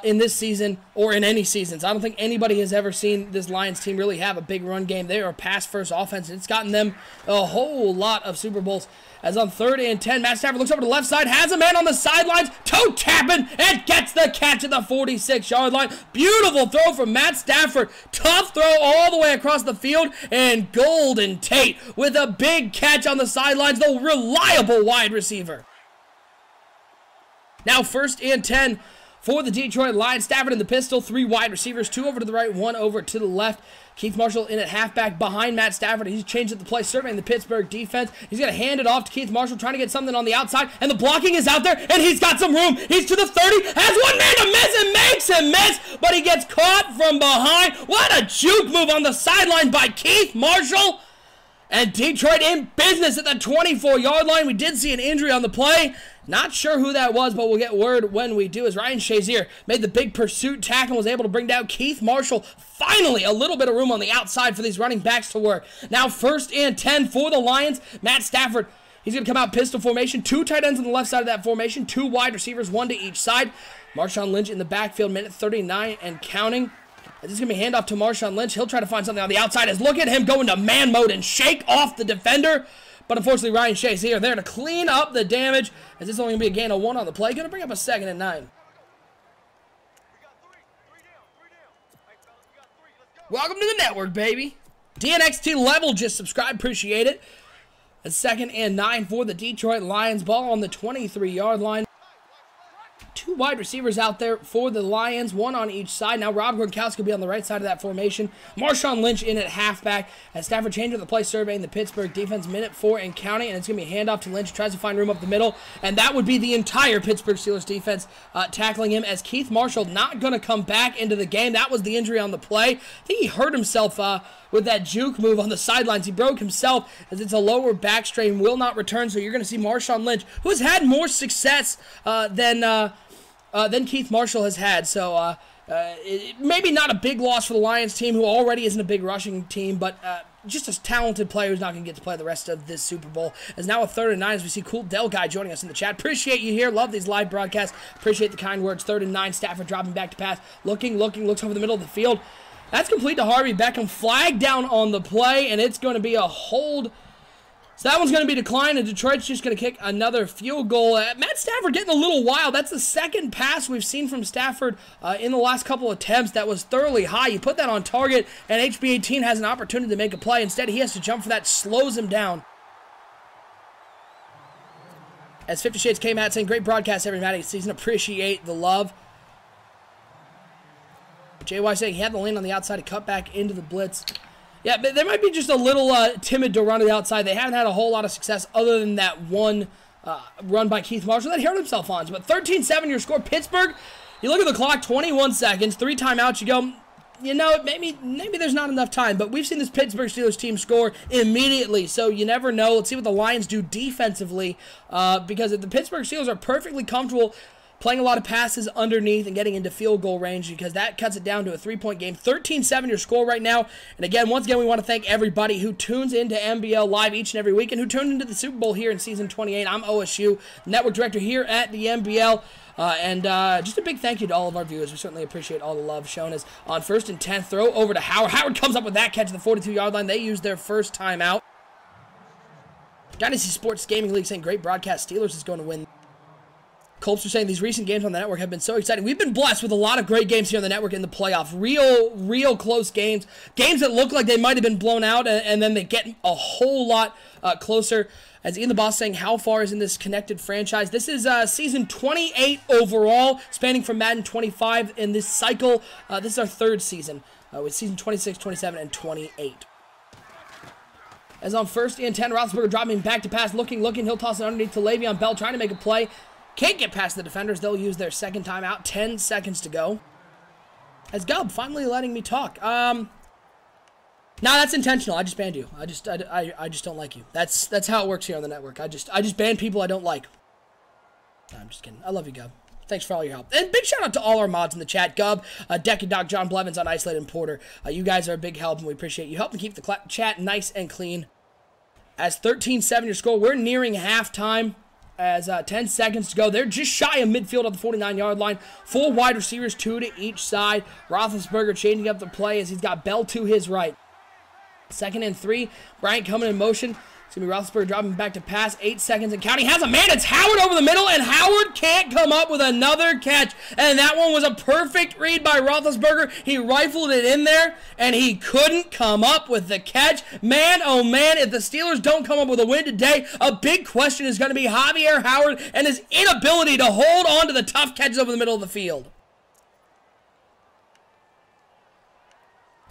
in this season or in any seasons. I don't think anybody has ever seen this Lions team really have a big run game. They are a pass-first offense, and it's gotten them a whole lot of Super Bowls. As on 3rd and 10, Matt Stafford looks over to the left side, has a man on the sidelines, toe tapping, and gets the catch at the 46-yard line. Beautiful throw from Matt Stafford. Tough throw all the way across the field, and Golden Tate with a big catch on the sidelines, the reliable wide receiver. Now 1st and 10 for the Detroit Lions. Stafford in the pistol, 3 wide receivers, 2 over to the right, 1 over to the left. Keith Marshall in at halfback behind Matt Stafford. He's changed up the play, surveying the Pittsburgh defense. He's going to hand it off to Keith Marshall, trying to get something on the outside, and the blocking is out there, and he's got some room. He's to the 30, has one man to miss, and makes him miss, but he gets caught from behind. What a juke move on the sideline by Keith Marshall. And Detroit in business at the 24-yard line. We did see an injury on the play. Not sure who that was, but we'll get word when we do. As Ryan Shazier made the big pursuit tackle and was able to bring down Keith Marshall. Finally, a little bit of room on the outside for these running backs to work. Now 1st and 10 for the Lions. Matt Stafford, he's going to come out pistol formation. 2 tight ends on the left side of that formation. 2 wide receivers, 1 to each side. Marshawn Lynch in the backfield, minute 39 and counting. This is going to be handoff to Marshawn Lynch. He'll try to find something on the outside. As look at him go into man mode and shake off the defender. But unfortunately, Ryan Shays here there to clean up the damage. As this is only going to be a gain of 1 on the play. Going to bring up a 2nd and 9. Welcome to the network, baby. DNXT Level just subscribed. Appreciate it. A 2nd and 9 for the Detroit Lions. Ball on the 23-yard line. 2 wide receivers out there for the Lions, 1 on each side. Now Rob Gronkowski will be on the right side of that formation. Marshawn Lynch in at halfback as Stafford changes the play, surveying the Pittsburgh defense, minute 4 and counting, and it's going to be a handoff to Lynch. He tries to find room up the middle, and that would be the entire Pittsburgh Steelers defense tackling him, as Keith Marshall not going to come back into the game. That was the injury on the play. I think he hurt himself with that juke move on the sidelines. He broke himself as it's a lower back strain, will not return, so you're going to see Marshawn Lynch, who has had more success than Keith Marshall has had. So maybe not a big loss for the Lions team, who already isn't a big rushing team, but just a talented player who's not going to get to play the rest of this Super Bowl. As now a 3rd and 9 as we see Cool Del Guy joining us in the chat. Appreciate you here. Love these live broadcasts. Appreciate the kind words. 3rd and 9. Stafford dropping back to pass. Looks over the middle of the field. That's complete to Harvey Beckham. Flag down on the play, and it's going to be a hold. So that one's going to be declined, and Detroit's just going to kick another field goal. Matt Stafford getting a little wild. That's the second pass we've seen from Stafford in the last couple attempts that was thoroughly high. You put that on target, and HB18 has an opportunity to make a play. Instead, he has to jump for that. Slows him down. As 50 Shades came out saying, great broadcast every Madden season. Appreciate the love. JY saying he had the lane on the outside to cut back into the blitz. Yeah, but they might be just a little timid to run to the outside. They haven't had a whole lot of success other than that one run by Keith Marshall that he hurt himself on. But 13-7 your score. Pittsburgh, you look at the clock, 21 seconds, 3 timeouts. You go, you know, maybe there's not enough time. But we've seen this Pittsburgh Steelers team score immediately, so you never know. Let's see what the Lions do defensively because if the Pittsburgh Steelers are perfectly comfortable playing a lot of passes underneath and getting into field goal range because that cuts it down to a 3-point game. 13-7 your score right now. And again, once again, we want to thank everybody who tunes into NBL Live each and every week and who tuned into the Super Bowl here in Season 28. I'm OSU, Network Director here at the NBL. And just a big thank you to all of our viewers. We certainly appreciate all the love shown us on 1st and 10. Throw over to Howard. Howard comes up with that catch at the 42-yard line. They used their first timeout. Dynasty Sports Gaming League saying, great broadcast. Steelers is going to win. Colts are saying these recent games on the network have been so exciting. We've been blessed with a lot of great games here on the network in the playoffs. Real close games. Games that look like they might have been blown out, and then they get a whole lot closer. As Ian the Boss saying, how far is in this connected franchise? This is season 28 overall, spanning from Madden 25 in this cycle. This is our 3rd season with season 26, 27, and 28. As on 1st and 10, Roethlisberger dropping back to pass, looking. He'll toss it underneath to Le'Veon Bell, trying to make a play. Can't get past the defenders. They'll use their second timeout. 10 seconds to go. As Gub finally letting me talk. No, that's intentional. I just banned you. I just don't like you. That's how it works here on the network. I just ban people I don't like. No, I'm just kidding. I love you, Gub. Thanks for all your help. And big shout out to all our mods in the chat. Gub, Decky Doc, John Blevins on Isolated and Porter. You guys are a big help, and we appreciate you helping keep the chat nice and clean. As 13-7 your score, we're nearing halftime. As 10 seconds to go. They're just shy of midfield at the 49-yard line. 4 wide receivers, 2 to each side. Roethlisberger changing up the play as he's got Bell to his right. 2nd and 3. Bryant coming in motion. It's going to be Roethlisberger dropping back to pass. 8 seconds and counting. Has a man. It's Howard over the middle, and Howard can't come up with another catch. And that one was a perfect read by Roethlisberger. He rifled it in there, and he couldn't come up with the catch. Man, oh man, if the Steelers don't come up with a win today, a big question is going to be Javier Howard and his inability to hold on to the tough catches over the middle of the field.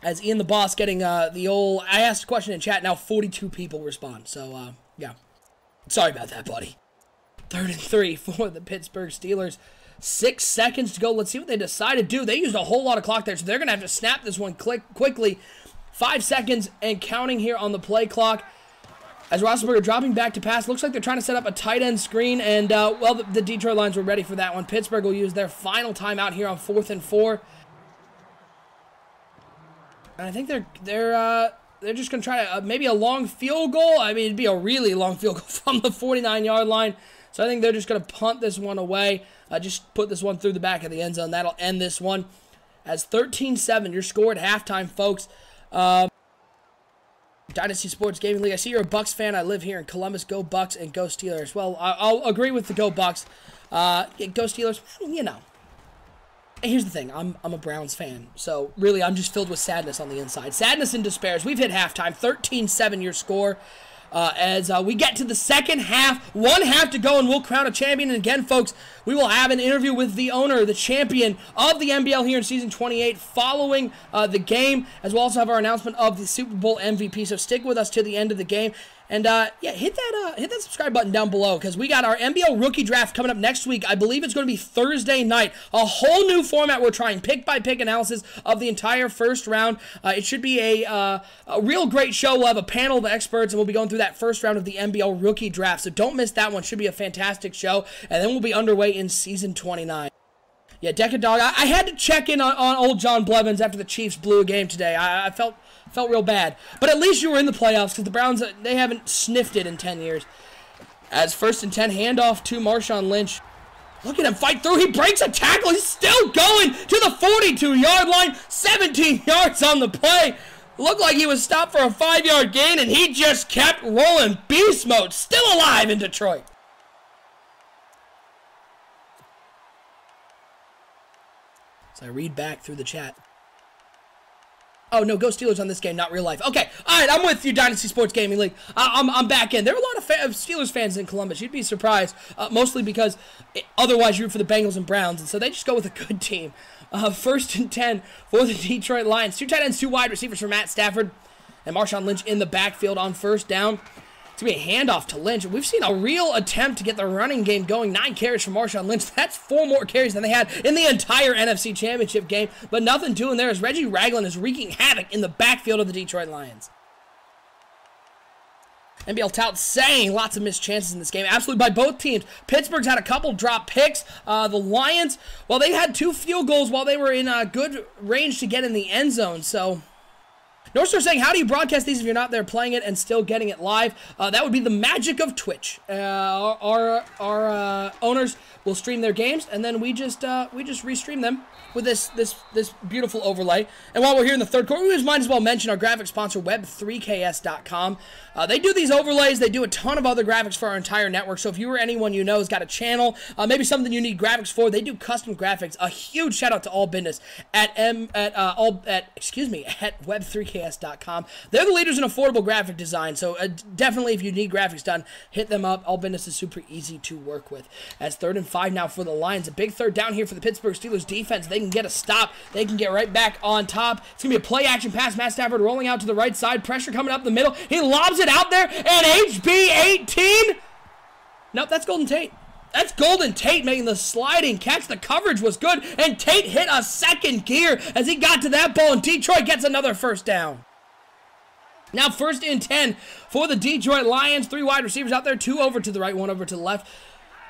As Ian the Boss getting the old, I asked a question in chat, now 42 people respond. So, yeah. Sorry about that, buddy. 3rd and 3 for the Pittsburgh Steelers. 6 seconds to go. Let's see what they decide to do. They used a whole lot of clock there, so they're going to have to snap this one quickly. 5 seconds and counting here on the play clock. As Roethlisberger dropping back to pass. Looks like they're trying to set up a tight end screen, and, well, the Detroit Lions were ready for that one. Pittsburgh will use their final timeout here on 4th and 4. And I think they're just going to try to, maybe a long field goal. I mean, it'd be a really long field goal from the 49-yard line. So I think they're just going to punt this one away. Just put this one through the back of the end zone. That'll end this one. As 13-7, your score at halftime, folks. Dynasty Sports Gaming League. I see you're a Bucks fan. I live here in Columbus. Go Bucks and go Steelers. Well, I'll agree with the go Bucks. Go Steelers, you know. Here's the thing, I'm a Browns fan, so really I'm just filled with sadness on the inside. Sadness and despair. As we've hit halftime, 13-7 your score. As we get to the second half, 1 half to go, and we'll crown a champion. And again, folks, we will have an interview with the owner, the champion of the NBL here in Season 28 following the game, as we'll also have our announcement of the Super Bowl MVP. So stick with us to the end of the game. And, yeah, hit that subscribe button down below, because we got our NBL rookie draft coming up next week. I believe it's going to be Thursday night. A whole new format we're trying, pick-by-pick analysis of the entire first round. It should be a real great show. We'll have a panel of experts, and we'll be going through that first round of the NBL rookie draft. So don't miss that one. Should be a fantastic show. And then we'll be underway in Season 29. Yeah, Deca Dog, I had to check in on old John Blevins after the Chiefs blew a game today. I felt real bad. But at least you were in the playoffs, because the Browns, they haven't sniffed it in 10 years. As 1st and 10, handoff to Marshawn Lynch. Look at him fight through. He breaks a tackle. He's still going to the 42-yard line. 17 yards on the play. Looked like he was stopped for a 5-yard gain, and he just kept rolling. Beast mode. Still alive in Detroit. So I read back through the chat. Oh, no, go Steelers on this game, not real life. Okay, all right, I'm with you, Dynasty Sports Gaming League. I'm back in. There are a lot of Steelers fans in Columbus. You'd be surprised, mostly because otherwise you root for the Bengals and Browns, and so they just go with a good team. 1st and 10 for the Detroit Lions. 2 tight ends, 2 wide receivers for Matt Stafford, and Marshawn Lynch in the backfield on 1st down. It's going to be a handoff to Lynch. We've seen a real attempt to get the running game going. 9 carries from Marshawn Lynch. That's 4 more carries than they had in the entire NFC Championship game. But nothing doing there as Reggie Ragland is wreaking havoc in the backfield of the Detroit Lions. NBL tout saying lots of missed chances in this game. Absolutely by both teams. Pittsburgh's had a couple drop picks. The Lions, well, they had 2 field goals while they were in good range to get in the end zone. So Northstar saying, how do you broadcast these if you're not there playing it and still getting it live? That would be the magic of Twitch. Our owners will stream their games, and then we just restream them with this beautiful overlay. And while we're here in the third quarter, we might as well mention our graphic sponsor, web3ks.com. They do these overlays. They do a ton of other graphics for our entire network. So if you or anyone you know has got a channel, maybe something you need graphics for, they do custom graphics. A huge shout out to All Business at web3ks.com. They're the leaders in affordable graphic design. So definitely, if you need graphics done, hit them up. All Business is super easy to work with. As 3rd and 5 now for the Lions, a big 3rd down here for the Pittsburgh Steelers defense. They can get a stop. They can get right back on top. It's gonna be a play action pass. Matt Stafford rolling out to the right side. Pressure coming up the middle. He lobs it out there, and HB18. Nope, that's Golden Tate. That's Golden Tate making the sliding catch. The coverage was good, and Tate hit a 2nd gear as he got to that ball, and Detroit gets another 1st down. Now 1st and 10 for the Detroit Lions. 3 wide receivers out there, 2 over to the right, 1 over to the left.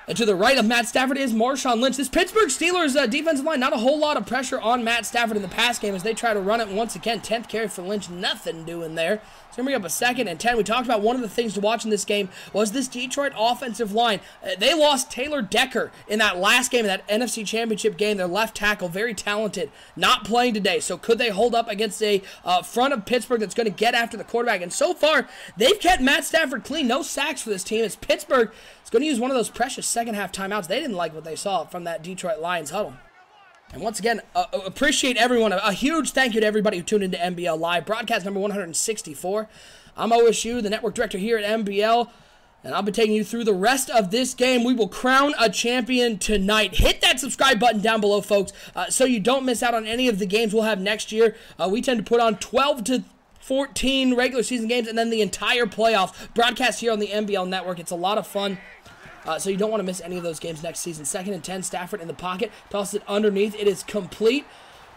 And to the right of Matt Stafford is Marshawn Lynch. This Pittsburgh Steelers defensive line, not a whole lot of pressure on Matt Stafford in the pass game as they try to run it once again. 10th carry for Lynch, nothing doing there. It's going to bring up a 2nd and 10. We talked about one of the things to watch in this game was this Detroit offensive line. They lost Taylor Decker in that last game, in that NFC Championship game. Their left tackle, very talented, not playing today. So could they hold up against a front of Pittsburgh that's going to get after the quarterback? And so far, they've kept Matt Stafford clean. No sacks for this team. It's Pittsburgh. It's going to use one of those precious second-half timeouts. They didn't like what they saw from that Detroit Lions huddle. And once again, appreciate everyone. A huge thank you to everybody who tuned into NBL Live. Broadcast number 164. I'm OSU, the network director here at NBL, and I'll be taking you through the rest of this game. We will crown a champion tonight. Hit that subscribe button down below, folks, so you don't miss out on any of the games we'll have next year. We tend to put on 12 to 14 regular season games and then the entire playoffs broadcast here on the NBL network. It's a lot of fun. So you don't want to miss any of those games next season. 2nd and 10, Stafford in the pocket. Tosses it underneath. It is complete.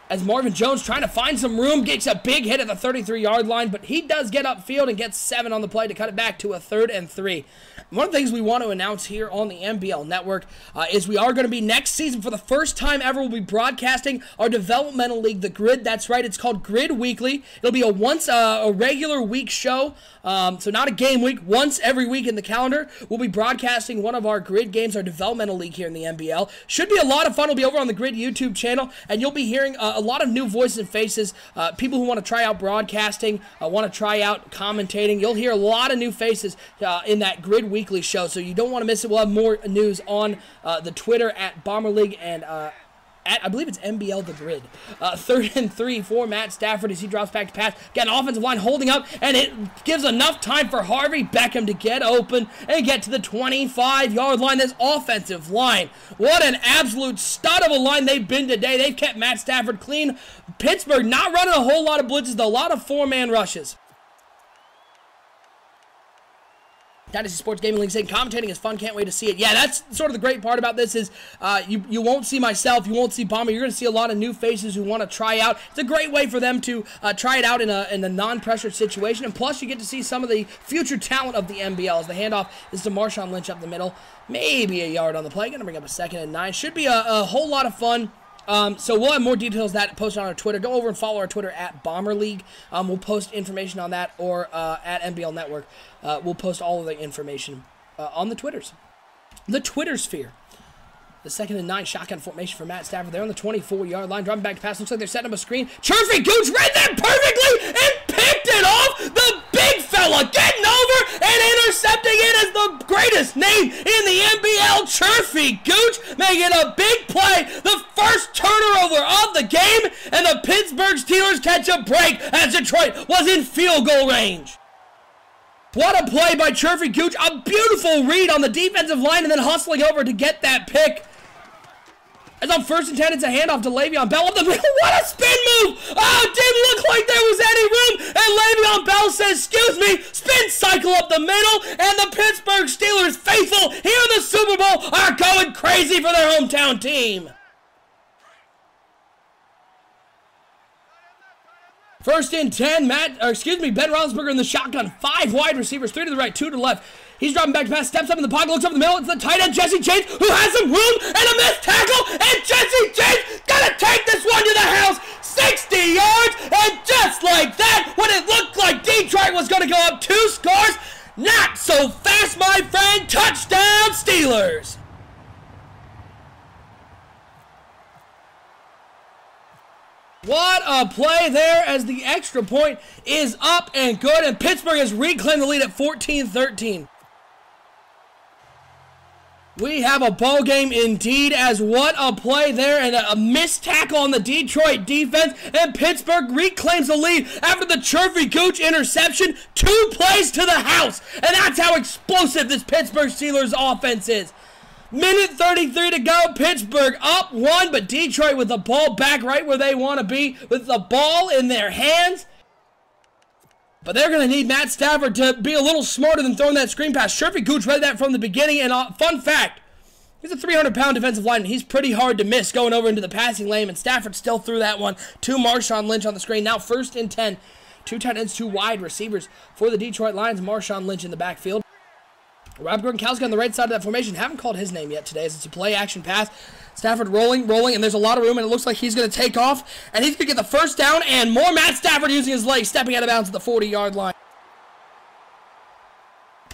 As Marvin Jones trying to find some room, gets a big hit at the 33-yard line, but he does get upfield and gets 7 on the play to cut it back to a 3rd and 3. One of the things we want to announce here on the NBL Network is we are going to be next season, for the first time ever, we'll be broadcasting our developmental league, The Grid. That's right, it's called Grid Weekly. It'll be a regular week show, so not a game week. Once every week in the calendar, we'll be broadcasting one of our Grid games, our developmental league here in the NBL. Should be a lot of fun. It'll be over on the Grid YouTube channel, and you'll be hearing a lot of new voices and faces, people who want to try out broadcasting, want to try out commentating. You'll hear a lot of new faces in that Grid Weekly show, so you don't want to miss it. We'll have more news on the Twitter at Bomber League and at, I believe it's NBL The Grid. 3rd and 3 for Matt Stafford as he drops back to pass. Got an offensive line holding up, and it gives enough time for Harvey Beckham to get open and get to the 25-yard line. This offensive line, what an absolute stud of a line they've been today. They've kept Matt Stafford clean. Pittsburgh not running a whole lot of blitzes, though. A lot of 4-man rushes. Dynasty Sports Gaming League saying commentating is fun, can't wait to see it. Yeah, that's sort of the great part about this is you won't see myself, you won't see Bomber. You're going to see a lot of new faces who want to try out. It's a great way for them to try it out in a non-pressured situation, and plus you get to see some of the future talent of the NBL as the handoff is to Marshawn Lynch up the middle. Maybe a yard on the play. Going to bring up a 2nd and 9. Should be a whole lot of fun. So we'll have more details of that posted on our Twitter. Go over and follow our Twitter at Bomber League. We'll post information on that, or at NBL Network. We'll post all of the information on the Twitters. The Twitter sphere. The 2nd and 9 shotgun formation for Matt Stafford. They're on the 24-yard line. Driving back to pass. Looks like they're setting up a screen. Churfy Gooch read that perfectly and picked it off. The big fella getting over and intercepting it as the greatest name in the NBL. Churfy Gooch making a big play. The first turnover of the game. And the Pittsburgh Steelers catch a break as Detroit was in field goal range. What a play by Churfy Gooch. A beautiful read on the defensive line and then hustling over to get that pick. As on 1st and 10, it's a handoff to Le'Veon Bell up the middle. What a spin move! Oh, it didn't look like there was any room. And Le'Veon Bell says, excuse me, spin cycle up the middle. And the Pittsburgh Steelers faithful here in the Super Bowl are going crazy for their hometown team. 1st and 10, Ben Roethlisberger in the shotgun. 5 wide receivers, 3 to the right, 2 to the left. He's dropping back to pass, steps up in the pocket, looks up in the middle. It's the tight end, Jesse James, who has some room and a missed tackle. And Jesse James gonna take this one to the house. 60 yards, and just like that, when it looked like Detroit was gonna go up 2 scores, not so fast, my friend. Touchdown, Steelers. What a play there as the extra point is up and good, and Pittsburgh has reclaimed the lead at 14-13. We have a ball game indeed, as what a play there and a missed tackle on the Detroit defense, and Pittsburgh reclaims the lead after the Churfy Gooch interception. 2 plays to the house, and that's how explosive this Pittsburgh Steelers offense is. Minute 33 to go, Pittsburgh up 1, but Detroit with the ball back right where they want to be with the ball in their hands. But they're going to need Matt Stafford to be a little smarter than throwing that screen pass. Churfy Gooch read that from the beginning, and fun fact, he's a 300-pound defensive lineman. He's pretty hard to miss going over into the passing lane, and Stafford still threw that one to Marshawn Lynch on the screen. Now 1st and 10, 2 tight ends, 2 wide receivers for the Detroit Lions. Marshawn Lynch in the backfield. Rob Gronkowski on the right side of that formation. Haven't called his name yet today as it's a play-action pass. Stafford rolling, and there's a lot of room, and it looks like he's going to take off, and he's going to get the first down, and more Matt Stafford using his legs, stepping out of bounds at the 40-yard line.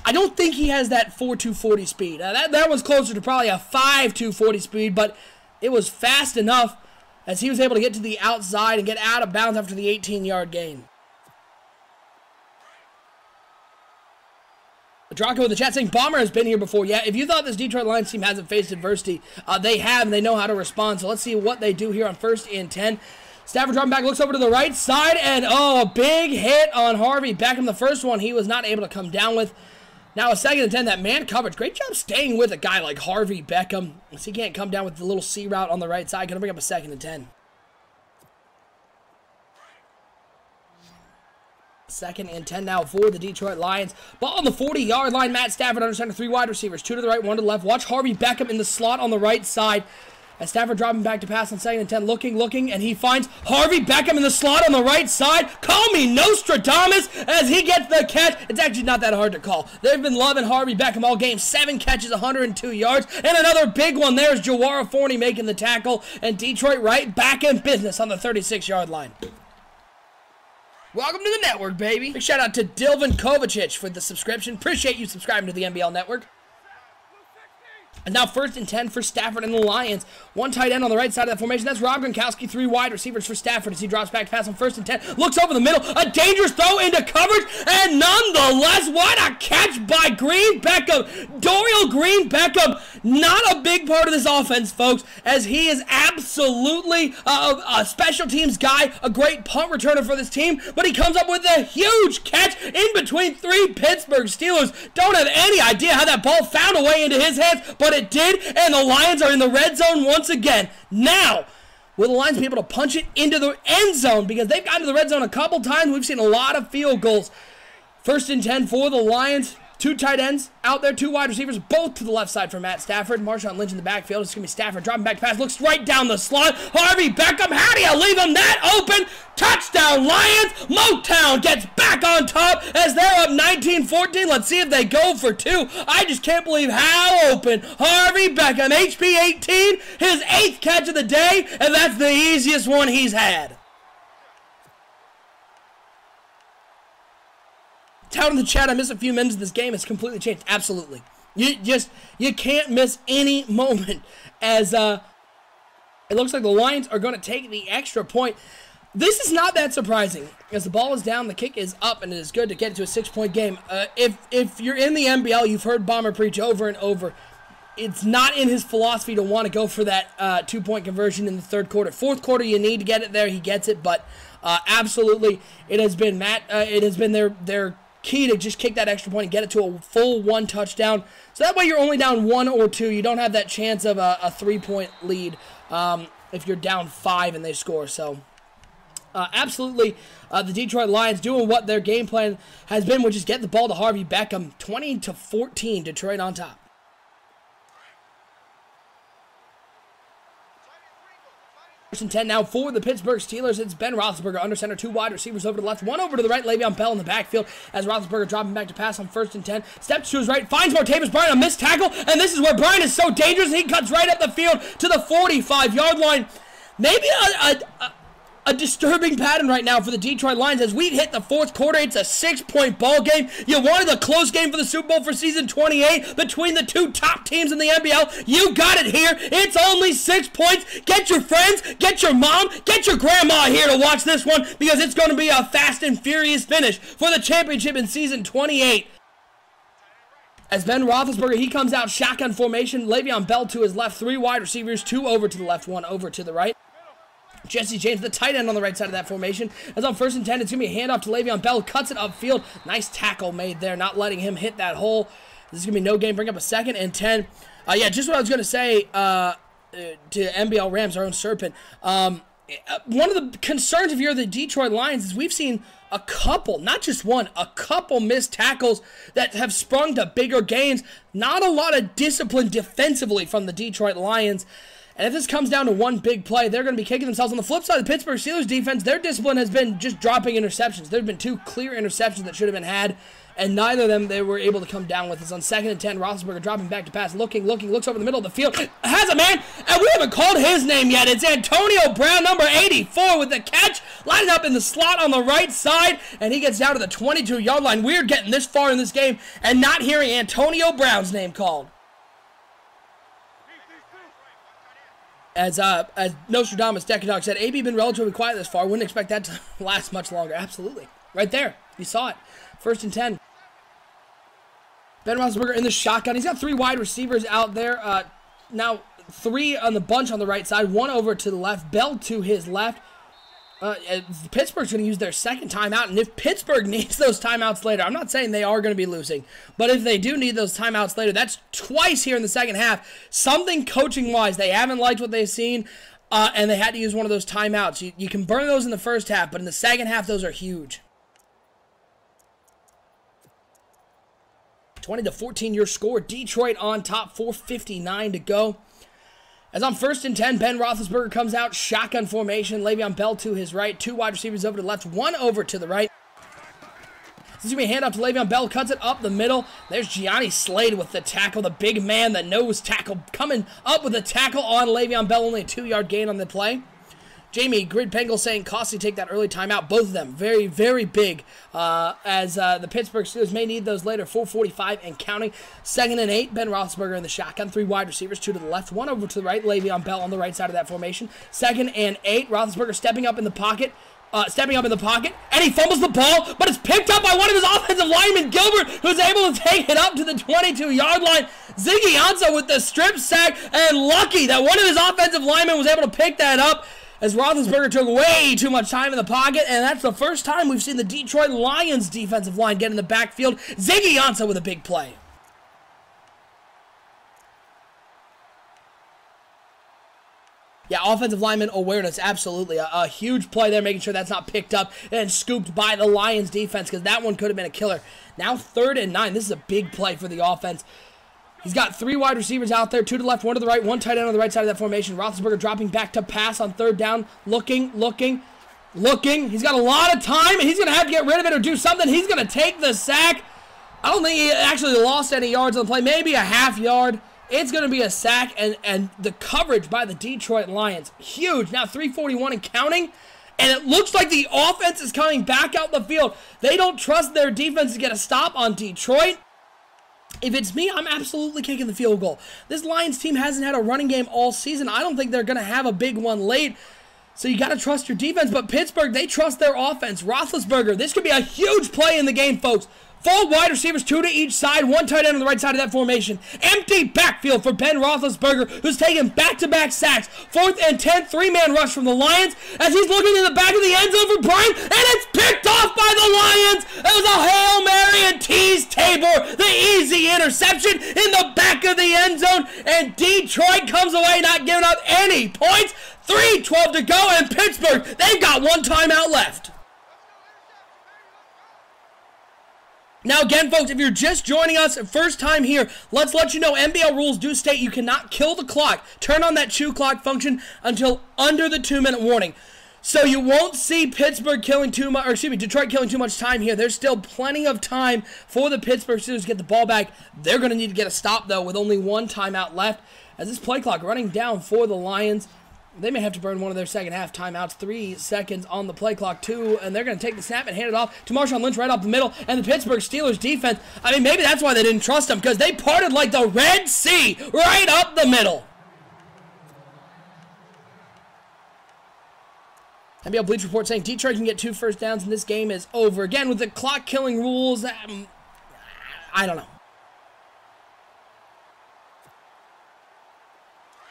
I don't think he has that 4.240 speed. That one's closer to probably a 5.240 speed, but it was fast enough as he was able to get to the outside and get out of bounds after the 18-yard gain. Draco in the chat saying Bomber has been here before. Yeah, if you thought this Detroit Lions team hasn't faced adversity, they have, and they know how to respond. So let's see what they do here on 1st and 10. Stafford dropping back, looks over to the right side, and oh, a big hit on Harvey Beckham. The first one he was not able to come down with. Now a 2nd and 10, that man coverage. Great job staying with a guy like Harvey Beckham. He can't come down with the little C route on the right side. Gonna bring up a 2nd and 10. 2nd and 10 now for the Detroit Lions. Ball on the 40-yard line. Matt Stafford under center, 3 wide receivers, 2 to the right, 1 to the left. Watch Harvey Beckham in the slot on the right side. As Stafford dropping back to pass on 2nd and 10, looking, and he finds Harvey Beckham in the slot on the right side. Call me Nostradamus as he gets the catch. It's actually not that hard to call. They've been loving Harvey Beckham all game. 7 catches, 102 yards, and another big one. There's Jawara Forney making the tackle, and Detroit right back in business on the 36-yard line. Welcome to the network, baby. Big shout out to Dilvin Kovacic for the subscription. Appreciate you subscribing to the NBL network. And now 1st and 10 for Stafford and the Lions. 1 tight end on the right side of that formation. That's Rob Gronkowski. 3 wide receivers for Stafford as he drops back to pass on 1st and 10. Looks over the middle. A dangerous throw into coverage. And nonetheless, what a catch by Green Beckham. Dorial Green Beckham. Not a big part of this offense, folks, as he is absolutely a special teams guy. A great punt returner for this team. But he comes up with a huge catch in between 3 Pittsburgh Steelers. Don't have any idea how that ball found a way into his hands, but it did, and the Lions are in the red zone once again. Now, will the Lions be able to punch it into the end zone? Because they've gotten to the red zone a couple times. We've seen a lot of field goals. 1st and 10 for the Lions. 2 tight ends out there, 2 wide receivers, both to the left side for Matt Stafford. Marshawn Lynch in the backfield. It's going to be Stafford dropping back pass. Looks right down the slot. Harvey Beckham, how do you leave him that open? Touchdown, Lions. Motown gets back on top as they're up 19-14. Let's see if they go for 2. I just can't believe how open Harvey Beckham, HP 18, his 8th catch of the day, and that's the easiest one he's had. Down in the chat, I missed a few minutes of this game. It's completely changed. Absolutely. You can't miss any moment as it looks like the Lions are going to take the extra point. This is not that surprising, as the ball is down, the kick is up, and it is good to get it to a 6-point game. If you're in the NBL, you've heard Bomber preach over and over, it's not in his philosophy to want to go for that 2-point conversion in the third quarter. Fourth quarter, you need to get it there. He gets it, but absolutely, it has been their key to just kick that extra point and get it to a full 1 touchdown. So that way you're only down 1 or 2. You don't have that chance of a 3-point lead if you're down 5 and they score. So absolutely, the Detroit Lions doing what their game plan has been, which is get the ball to Harvey Beckham. 20-14, Detroit on top. First and 10 now for the Pittsburgh Steelers. It's Ben Roethlisberger under center, 2 wide receivers over to the left, 1 over to the right. Le'Veon Bell in the backfield as Roethlisberger dropping back to pass on first and 10. Steps to his right, finds Martavis Bryant, a missed tackle, and this is where Bryant is so dangerous. He cuts right up the field to the 45-yard line. Maybe a disturbing pattern right now for the Detroit Lions as we hit the fourth quarter. It's a 6-point ball game. You wanted a close game for the Super Bowl for season 28 between the 2 top teams in the NBL. You got it here. It's only 6 points. Get your friends, get your mom, get your grandma here to watch this one because it's going to be a fast and furious finish for the championship in season 28. As Ben Roethlisberger, he comes out shotgun formation. Le'Veon Bell to his left, 3 wide receivers, 2 over to the left, 1 over to the right. Jesse James, the tight end on the right side of that formation. As on first and 10, it's going to be a handoff to Le'Veon Bell. Cuts it upfield. Nice tackle made there, not letting him hit that hole. This is going to be no gain. Bring up a 2nd and 10. Yeah, just what I was going to say to NBL Rams, our own Serpent. One of the concerns if you're the Detroit Lions is we've seen a couple, not just one, a couple missed tackles that have sprung to bigger gains. Not a lot of discipline defensively from the Detroit Lions. And if this comes down to one big play, they're going to be kicking themselves. On the flip side, the Pittsburgh Steelers defense, their discipline has been just dropping interceptions. There have been 2 clear interceptions that should have been had, and neither of them they were able to come down with. It's on 2nd and 10. Roethlisberger dropping back to pass, looking, looks over the middle of the field. Has a man, and we haven't called his name yet. It's Antonio Brown, number 84, with the catch, lining up in the slot on the right side, and he gets down to the 22-yard line. We're getting this far in this game and not hearing Antonio Brown's name called. As Nostradamus Decadog said, AB been relatively quiet this far. Wouldn't expect that to last much longer. Absolutely. Right there. You saw it. 1st and 10. Ben Roethlisberger in the shotgun. He's got 3 wide receivers out there. Now 3 on the bunch on the right side. 1 over to the left. Bell to his left. Pittsburgh's going to use their 2nd timeout, and if Pittsburgh needs those timeouts later, I'm not saying they are going to be losing, but if they do need those timeouts later, that's twice here in the second half. Something coaching-wise, they haven't liked what they've seen, and they had to use one of those timeouts. You can burn those in the first half, but in the second half, those are huge. 20-14 your score. Detroit on top, 4:59 to go. As on 1st and 10, Ben Roethlisberger comes out, shotgun formation. Le'Veon Bell to his right, 2 wide receivers over to the left, 1 over to the right. This is going to be a handoff to Le'Veon Bell, cuts it up the middle. There's Gianni Slade with the tackle, the big man, the nose tackle, coming up with a tackle on Le'Veon Bell, only a 2-yard gain on the play. Jamie Grid Pengle saying costly take that early timeout. Both of them very, very big as the Pittsburgh Steelers may need those later. 4:45 and counting. 2nd and 8. Ben Roethlisberger in the shotgun. 3 wide receivers, 2 to the left, 1 over to the right. Le'Veon Bell on the right side of that formation. 2nd and 8. Roethlisberger stepping up in the pocket. And he fumbles the ball, but it's picked up by one of his offensive linemen, Gilbert, who's able to take it up to the 22-yard line. Ziggy Ansah with the strip sack, and lucky that one of his offensive linemen was able to pick that up, as Roethlisberger took way too much time in the pocket, and that's the first time we've seen the Detroit Lions defensive line get in the backfield. Ziggy Ansah with a big play. Yeah, offensive lineman awareness, absolutely. A huge play there, making sure that's not picked up and scooped by the Lions defense, because that one could have been a killer. Now 3rd and 9. This is a big play for the offense. He's got 3 wide receivers out there, 2 to the left, 1 to the right, 1 tight end on the right side of that formation. Roethlisberger dropping back to pass on 3rd down, looking. He's got a lot of time, and he's going to have to get rid of it or do something. He's going to take the sack. I don't think he actually lost any yards on the play, maybe a half yard. It's going to be a sack, and the coverage by the Detroit Lions, huge. Now 3:41 and counting, and it looks like the offense is coming back out the field. They don't trust their defense to get a stop on Detroit. If it's me, I'm absolutely kicking the field goal. This Lions team hasn't had a running game all season. I don't think they're going to have a big one late. So you got to trust your defense. But Pittsburgh, they trust their offense. Roethlisberger, this could be a huge play in the game, folks. 4 wide receivers, 2 to each side, 1 tight end on the right side of that formation. Empty backfield for Ben Roethlisberger, who's taking back-to-back sacks. 4th and 10, 3-man rush from the Lions as he's looking in the back of the end zone for Bryant, and it's picked off by the Lions. It was a Hail Mary and tease Tabor, the easy interception in the back of the end zone, and Detroit comes away not giving up any points. 3:12 to go, and Pittsburgh, they've got 1 timeout left. Now again, folks, if you're just joining us, first time here, let's let you know NBL rules do state you cannot kill the clock. Turn on that chew clock function until under the 2-minute warning. So you won't see Detroit killing too much time here. There's still plenty of time for the Pittsburgh Steelers to get the ball back. They're going to need to get a stop, though, with only 1 timeout left. As this play clock running down for the Lions, they may have to burn one of their second half timeouts. 3 seconds on the play clock, 2, and they're going to take the snap and hand it off to Marshawn Lynch right up the middle. And the Pittsburgh Steelers defense, I mean, maybe that's why they didn't trust him, because they parted like the Red Sea right up the middle. NBL Bleach Report saying Detroit can get 2 first downs and this game is over. Again, with the clock killing rules, I don't know.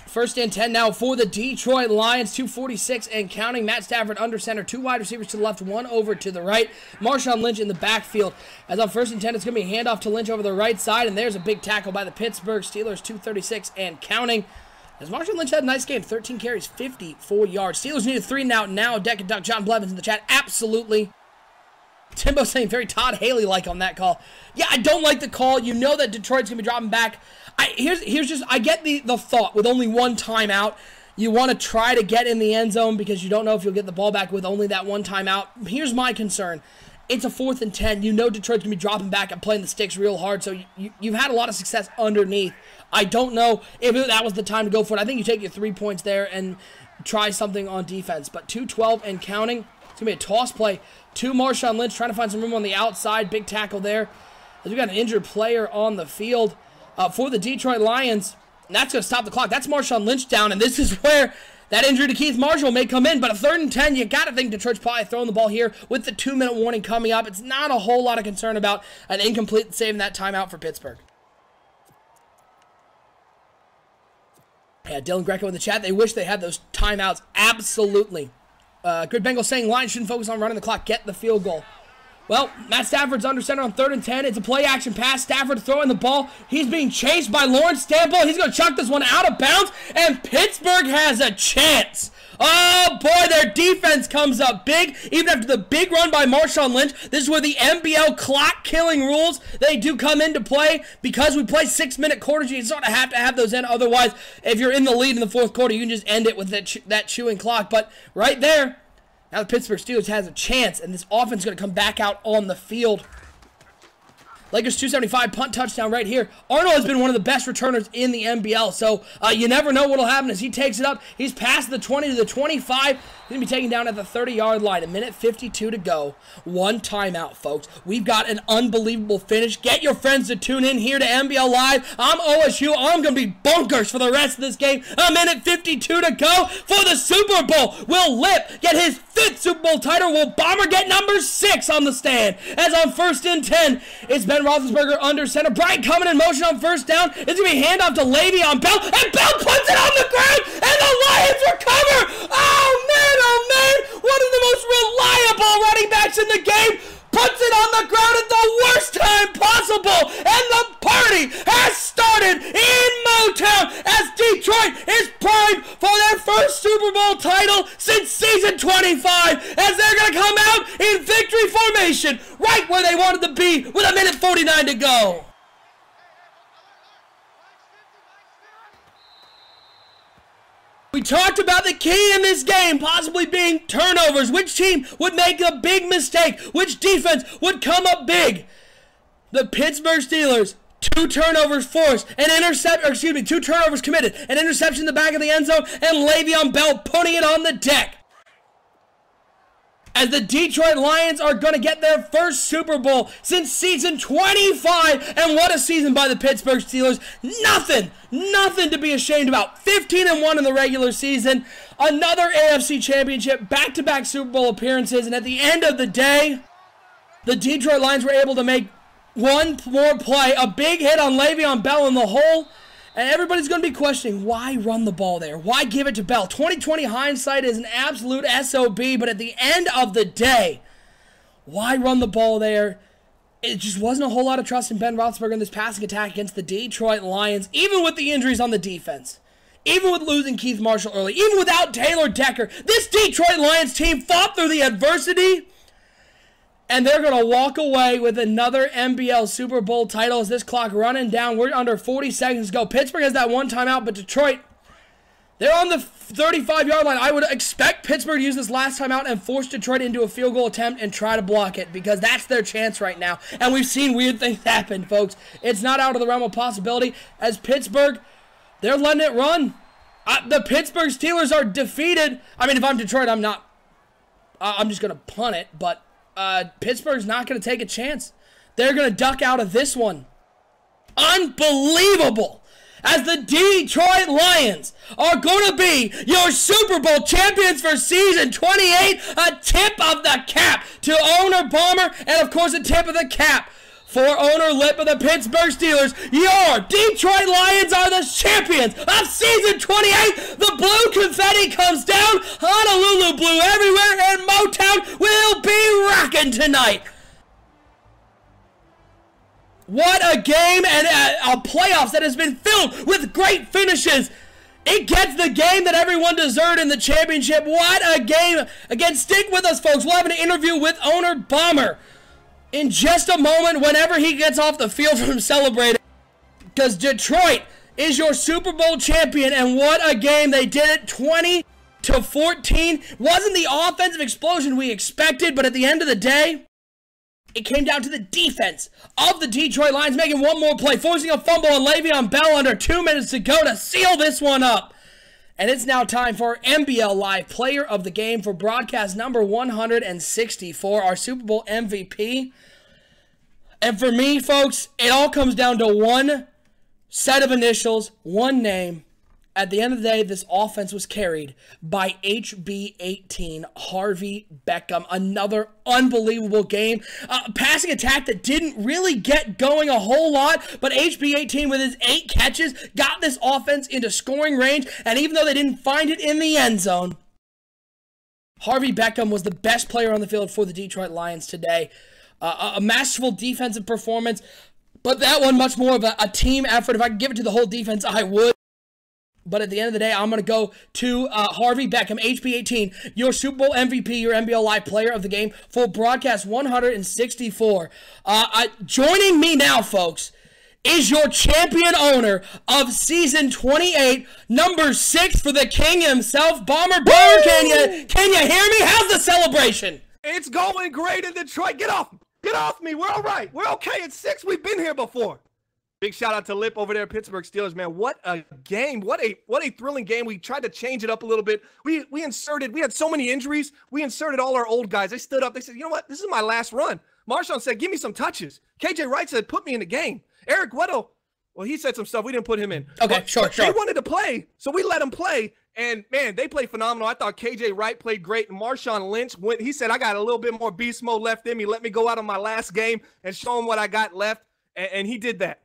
1st and 10 now for the Detroit Lions. 2:46 and counting. Matt Stafford under center. 2 wide receivers to the left, 1 over to the right. Marshawn Lynch in the backfield. As on 1st and 10, it's going to be a handoff to Lynch over the right side. And there's a big tackle by the Pittsburgh Steelers. 2:36 and counting. As Marshawn Lynch had a nice game. 13 carries, 54 yards. Steelers need a 3 and out now. Deck and Duck. John Blevins in the chat. Absolutely. Timbo saying very Todd Haley-like on that call. Yeah, I don't like the call. You know that Detroit's going to be dropping back. I get the thought with only 1 timeout. You want to try to get in the end zone because you don't know if you'll get the ball back with only that 1 timeout. Here's my concern. It's a 4th and 10. You know Detroit's going to be dropping back and playing the sticks real hard, so you've had a lot of success underneath. I don't know if that was the time to go for it. I think you take your 3 points there and try something on defense. But 2:12 and counting. It's going to be a toss play to Marshawn Lynch, trying to find some room on the outside. Big tackle there. As we got an injured player on the field for the Detroit Lions. And that's going to stop the clock. That's Marshawn Lynch down, and this is where that injury to Keith Marshall may come in. But a 3rd and 10, you got to think Detroit's probably throwing the ball here with the 2-minute warning coming up. It's not a whole lot of concern about an incomplete saving that timeout for Pittsburgh. Yeah, Dylan Greco in the chat. They wish they had those timeouts. Absolutely. Good Bengal saying Lions shouldn't focus on running the clock. Get the field goal. Well, Matt Stafford's under center on 3rd and 10. It's a play-action pass. Stafford throwing the ball. He's being chased by Lawrence Stample. He's going to chuck this one out of bounds, and Pittsburgh has a chance. Oh, boy, their defense comes up big, even after the big run by Marshawn Lynch. This is where the NBL clock-killing rules, they do come into play. Because we play 6-minute quarters, you sort of have to have those in. Otherwise, if you're in the lead in the 4th quarter, you can just end it with that chewing clock. But right there, now the Pittsburgh Steelers has a chance, and this offense is going to come back out on the field. Lakers 275, punt touchdown right here. Arnold has been one of the best returners in the NBL, so you never know what will happen as he takes it up. He's past the 20 to the 25. He's going to be taken down at the 30-yard line. 1:52 to go. 1 timeout, folks. We've got an unbelievable finish. Get your friends to tune in here to NBL Live. I'm OSU. I'm going to be bonkers for the rest of this game. 1:52 to go for the Super Bowl. Will Lip get his 5th Super Bowl title? Will Bomber get number 6 on the stand? As on 1st and 10, it's Ben Roethlisberger under center. Bryant coming in motion on 1st down. It's going to be a handoff to Le'Veon Bell, and Bell puts it on the ground, and the Lions recover. Oh, man. One of the most reliable running backs in the game puts it on the ground at the worst time possible, and the party has started in Motown as Detroit is primed for their 1st Super Bowl title since season 25, as they're going to come out in victory formation right where they wanted to be with 1:49 to go. We talked about the key in this game possibly being turnovers. Which team would make a big mistake? Which defense would come up big? The Pittsburgh Steelers, 2 turnovers forced, 2 turnovers committed, an interception in the back of the end zone, and Le'Veon Bell putting it on the deck. as the Detroit Lions are going to get their first Super Bowl since season 25. And what a season by the Pittsburgh Steelers. Nothing to be ashamed about. 15-1 in the regular season. Another AFC Championship, back-to-back Super Bowl appearances. And at the end of the day, the Detroit Lions were able to make one more play. A big hit on Le'Veon Bell in the hole. And everybody's going to be questioning, why run the ball there? Why give it to Bell? 2020 hindsight is an absolute SOB, but at the end of the day, why run the ball there? It just wasn't a whole lot of trust in Ben Roethlisberger in this passing attack against the Detroit Lions, even with the injuries on the defense. Even with losing Keith Marshall early, even without Taylor Decker, this Detroit Lions team fought through the adversity, and they're going to walk away with another NBL Super Bowl title as this clock running down. We're under 40 seconds to go. Pittsburgh has that one timeout, but Detroit, they're on the 35-yard line. I would expect Pittsburgh to use this last timeout and force Detroit into a field goal attempt and try to block it, because that's their chance right now. And we've seen weird things happen, folks. It's not out of the realm of possibility as Pittsburgh, they're letting it run. The Pittsburgh Steelers are defeated. I mean, if I'm Detroit, I'm just going to punt it, but Pittsburgh's not going to take a chance. They're going to duck out of this one. Unbelievable. As the Detroit Lions are going to be your Super Bowl champions for season 28. A tip of the cap to owner Bomber, and of course a tip of the cap for owner Lip of the Pittsburgh Steelers. Your Detroit Lions are the champions of season 28. The blue confetti comes down. Honolulu blue everywhere, and Motown will be rocking tonight. What a game and a playoffs that has been filled with great finishes. It gets the game that everyone deserved in the championship. What a game. Again, stick with us, folks. We'll have an interview with owner Bomber in just a moment whenever he gets off the field from celebrating, because Detroit is your Super Bowl champion, and what a game. They did it 20-14. Wasn't the offensive explosion we expected, but at the end of the day, it came down to the defense of the Detroit Lions making one more play, forcing a fumble on Le'Veon Bell under 2 minutes to go to seal this one up. And it's now time for our NBL Live Player of the Game for broadcast number 164, our Super Bowl MVP. And for me, folks, it all comes down to one set of initials, one name. At the end of the day, this offense was carried by HB18, Harvey Beckham. Another unbelievable game. Passing attack that didn't really get going a whole lot, but HB18 with his 8 catches got this offense into scoring range, and even though they didn't find it in the end zone, Harvey Beckham was the best player on the field for the Detroit Lions today. A masterful defensive performance, but that one much more of a team effort. If I could give it to the whole defense, I would. But at the end of the day, I'm going to go to Harvey Beckham, HB18, your Super Bowl MVP, your NBL Live Player of the Game for broadcast 164. Joining me now, folks, is your champion owner of season 28, number 6 for the king himself, Bomber Burr. Can you hear me? How's the celebration? It's going great in Detroit. Get off me. We're all right. We're okay. It's 6. We've been here before. Big shout out to Lip over there, Pittsburgh Steelers, man. What a game. What a thrilling game. We tried to change it up a little bit. We had so many injuries. We inserted all our old guys. They stood up. They said, you know what? This is my last run. Marshawn said, give me some touches. KJ Wright said, put me in the game. Eric Weddle, well, he said some stuff. We didn't put him in. Okay, sure. They wanted to play, so we let him play. And, man, they played phenomenal. I thought KJ Wright played great. And Marshawn Lynch he said, I got a little bit more beast mode left in me. Let me go out on my last game and show him what I got left. And he did that.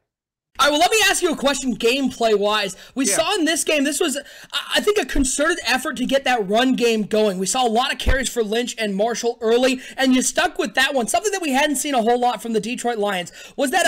All right, well, let me ask you a question gameplay-wise. We saw in this game, this was, I think, a concerted effort to get that run game going. We saw a lot of carries for Lynch and Marshall early, and you stuck with that one, something that we hadn't seen a whole lot from the Detroit Lions. Was that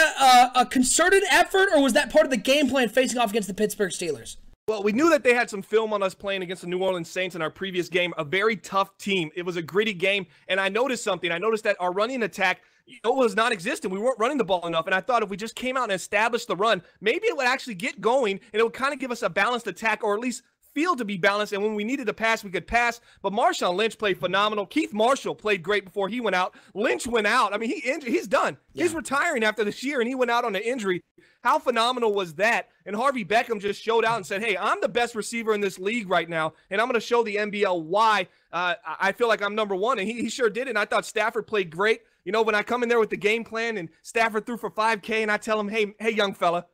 a concerted effort, or was that part of the game plan facing off against the Pittsburgh Steelers? Well, we knew that they had some film on us playing against the New Orleans Saints in our previous game, a very tough team. It was a gritty game, and I noticed something. I noticed that our running attack, it was non-existent. We weren't running the ball enough, and I thought if we just came out and established the run, maybe it would actually get going, and it would kind of give us a balanced attack, or at least field to be balanced, and when we needed to pass, we could pass. But Marshawn Lynch played phenomenal. Keith Marshall played great before he went out. Lynch went out. I mean, he's done. Yeah. He's retiring after this year, and he went out on an injury. How phenomenal was that? And Harvey Beckham just showed out and said, hey, I'm the best receiver in this league right now, and I'm going to show the NBL why I feel like I'm number one. And he sure did it. And I thought Stafford played great. You know, when I come in there with the game plan and Stafford threw for 5K, and I tell him, hey, young fella,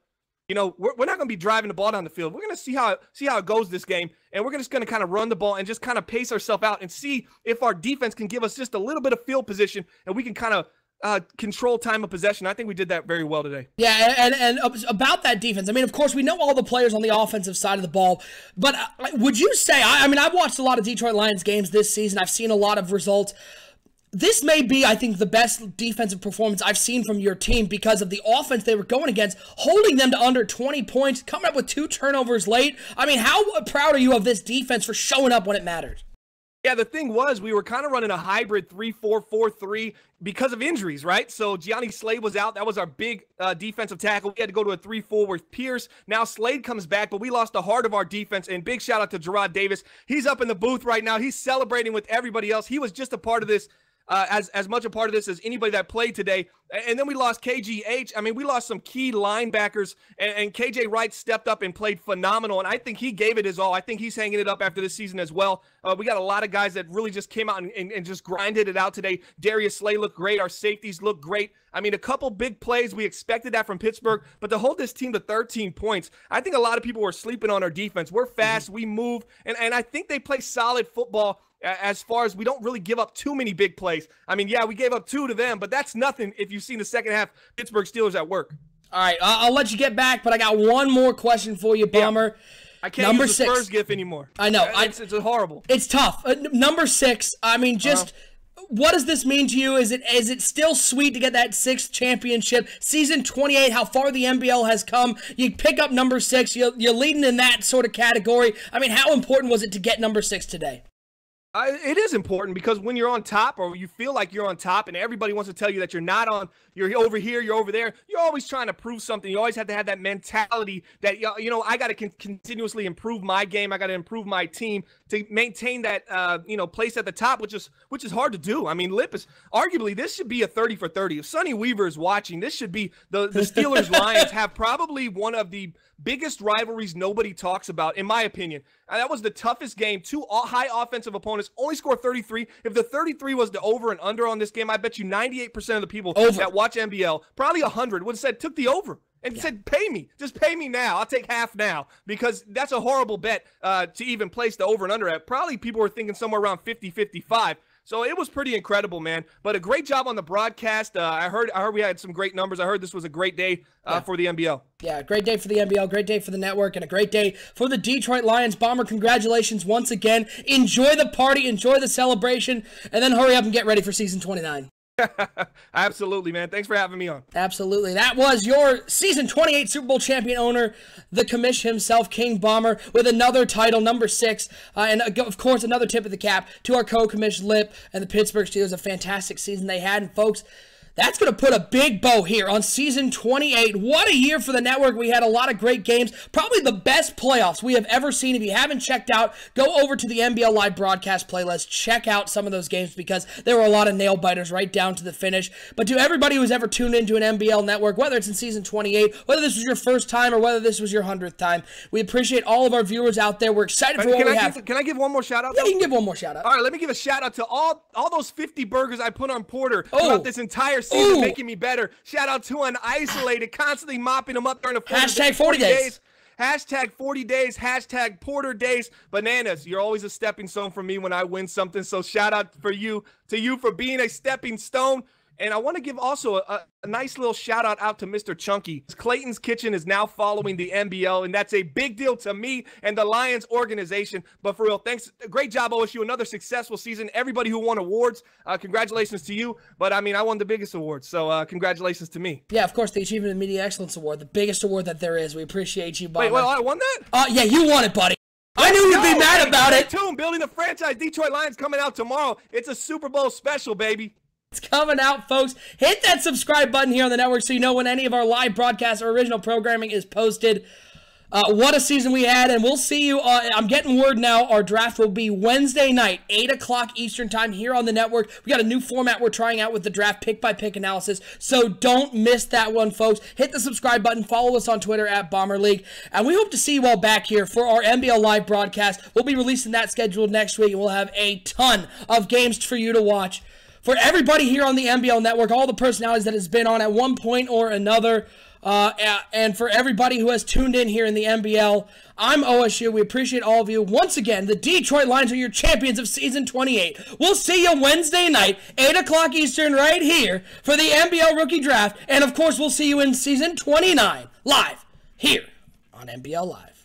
you know, we're not going to be driving the ball down the field. We're going to see how it goes this game, and we're just going to kind of run the ball and just kind of pace ourselves out and see if our defense can give us just a little bit of field position, and we can kind of control time of possession. I think we did that very well today. Yeah, and about that defense, I mean, of course, we know all the players on the offensive side of the ball, but would you say, I mean, I've watched a lot of Detroit Lions games this season. I've seen a lot of results. This may be, I think, the best defensive performance I've seen from your team because of the offense they were going against, holding them to under 20 points, coming up with 2 turnovers late. I mean, how proud are you of this defense for showing up when it mattered? Yeah, the thing was, we were kind of running a hybrid 3-4-4-3 because of injuries, right? So Gianni Slade was out. That was our big defensive tackle. We had to go to a 3-4 with Pierce. Now Slade comes back, but we lost the heart of our defense. And big shout out to Gerard Davis. He's up in the booth right now. He's celebrating with everybody else. He was just a part of this. As much a part of this as anybody that played today. And then we lost KGH. I mean, we lost some key linebackers, and KJ Wright stepped up and played phenomenal, and I think he gave it his all. I think he's hanging it up after this season as well. We got a lot of guys that really just came out and just grinded it out today. Darius Slay looked great. Our safeties looked great. I mean, a couple big plays. We expected that from Pittsburgh, but to hold this team to 13 points, I think a lot of people were sleeping on our defense. We're fast. We move, and I think they play solid football. As far as we don't really give up too many big plays. I mean, yeah, we gave up 2 to them, but that's nothing if you've seen the second half Pittsburgh Steelers at work. All right, I'll let you get back, but I got one more question for you, Bomber. Yeah. I can't use the Spurs gif anymore. I know. It's horrible. It's tough. Number 6, I mean, just what does this mean to you? Is it still sweet to get that 6th championship? Season 28, how far the NBL has come. You pick up number 6. You're leading in that sort of category. I mean, how important was it to get number 6 today? It is important because when you're on top, or you feel like you're on top, and everybody wants to tell you that you're not on, you're over here, you're over there, you're always trying to prove something. You always have to have that mentality that, you know, I got to continuously improve my game. I got to improve my team to maintain that, place at the top, which is hard to do. I mean, Lip is arguably, this should be a 30 for 30. If Sonny Weaver is watching, this should be the Steelers Lions have probably one of the biggest rivalries nobody talks about, in my opinion. That was the toughest game. 2 high offensive opponents only scored 33. If the 33 was the over and under on this game, I bet you 98% of the people that watch NBL, probably 100, would have said, took the over. And said, pay me. Just pay me now. I'll take half now. Because that's a horrible bet to even place the over and under at. Probably people were thinking somewhere around 50, 55. So it was pretty incredible, man. But a great job on the broadcast. I heard we had some great numbers. I heard this was a great day for the NBL. Yeah, great day for the NBL, great day for the network, and a great day for the Detroit Lions. Bomber, congratulations once again. Enjoy the party, enjoy the celebration, and then hurry up and get ready for season 29. Absolutely, man. Thanks for having me on. Absolutely. That was your season 28 Super Bowl champion owner, the commish himself, King Bomber, with another title, number 6. And of course, another tip of the cap to our co-commish Lip and the Pittsburgh Steelers. A fantastic season they had. And folks, that's going to put a big bow here on season 28. What a year for the network. We had a lot of great games. Probably the best playoffs we have ever seen. If you haven't checked out, go over to the NBL Live broadcast playlist. Check out some of those games because there were a lot of nail-biters right down to the finish. But to everybody who's ever tuned into an NBL network, whether it's in season 28, whether this was your first time or whether this was your 100th time, we appreciate all of our viewers out there. We're excited for what we have. Can I give one more shout-out? Yeah, you can give one more shout-out. All right, let me give a shout-out to all those 50 burgers I put on Porter throughout this entire season, making me better. Shout out to Unisolated, constantly mopping them up during the hashtag 40 days. Hashtag 40 days, hashtag Porter days. Bananas, you're always a stepping stone for me when I win something. So shout out to you for being a stepping stone. And I want to give also a nice little shout out to Mr. Chunky. Clayton's Kitchen is now following the NBL, and that's a big deal to me and the Lions organization. But for real, thanks. Great job, OSU. Another successful season. Everybody who won awards, congratulations to you. But, I mean, I won the biggest award, so congratulations to me. Yeah, of course, the Achievement in Media Excellence Award, the biggest award that there is. We appreciate you, Bob. Wait, I won that? Yeah, you won it, buddy. I knew you'd be mad about it. Stay tuned. Building the franchise. Detroit Lions coming out tomorrow. It's a Super Bowl special, baby. It's coming out, folks. Hit that subscribe button here on the network so you know when any of our live broadcasts or original programming is posted. What a season we had, and we'll see you. I'm getting word now. Our draft will be Wednesday night, 8 o'clock Eastern time here on the network. We got a new format we're trying out with the draft pick-by-pick analysis, so don't miss that one, folks. Hit the subscribe button. Follow us on Twitter at Bomber League, and we hope to see you all back here for our NBL Live broadcast. We'll be releasing that scheduled next week, and we'll have a ton of games for you to watch. For everybody here on the NBL Network, all the personalities that has been on at one point or another, and for everybody who has tuned in here in the NBL, I'm OSU. We appreciate all of you. Once again, the Detroit Lions are your champions of Season 28. We'll see you Wednesday night, 8 o'clock Eastern, right here for the NBL Rookie Draft. And, of course, we'll see you in Season 29 live here on NBL Live.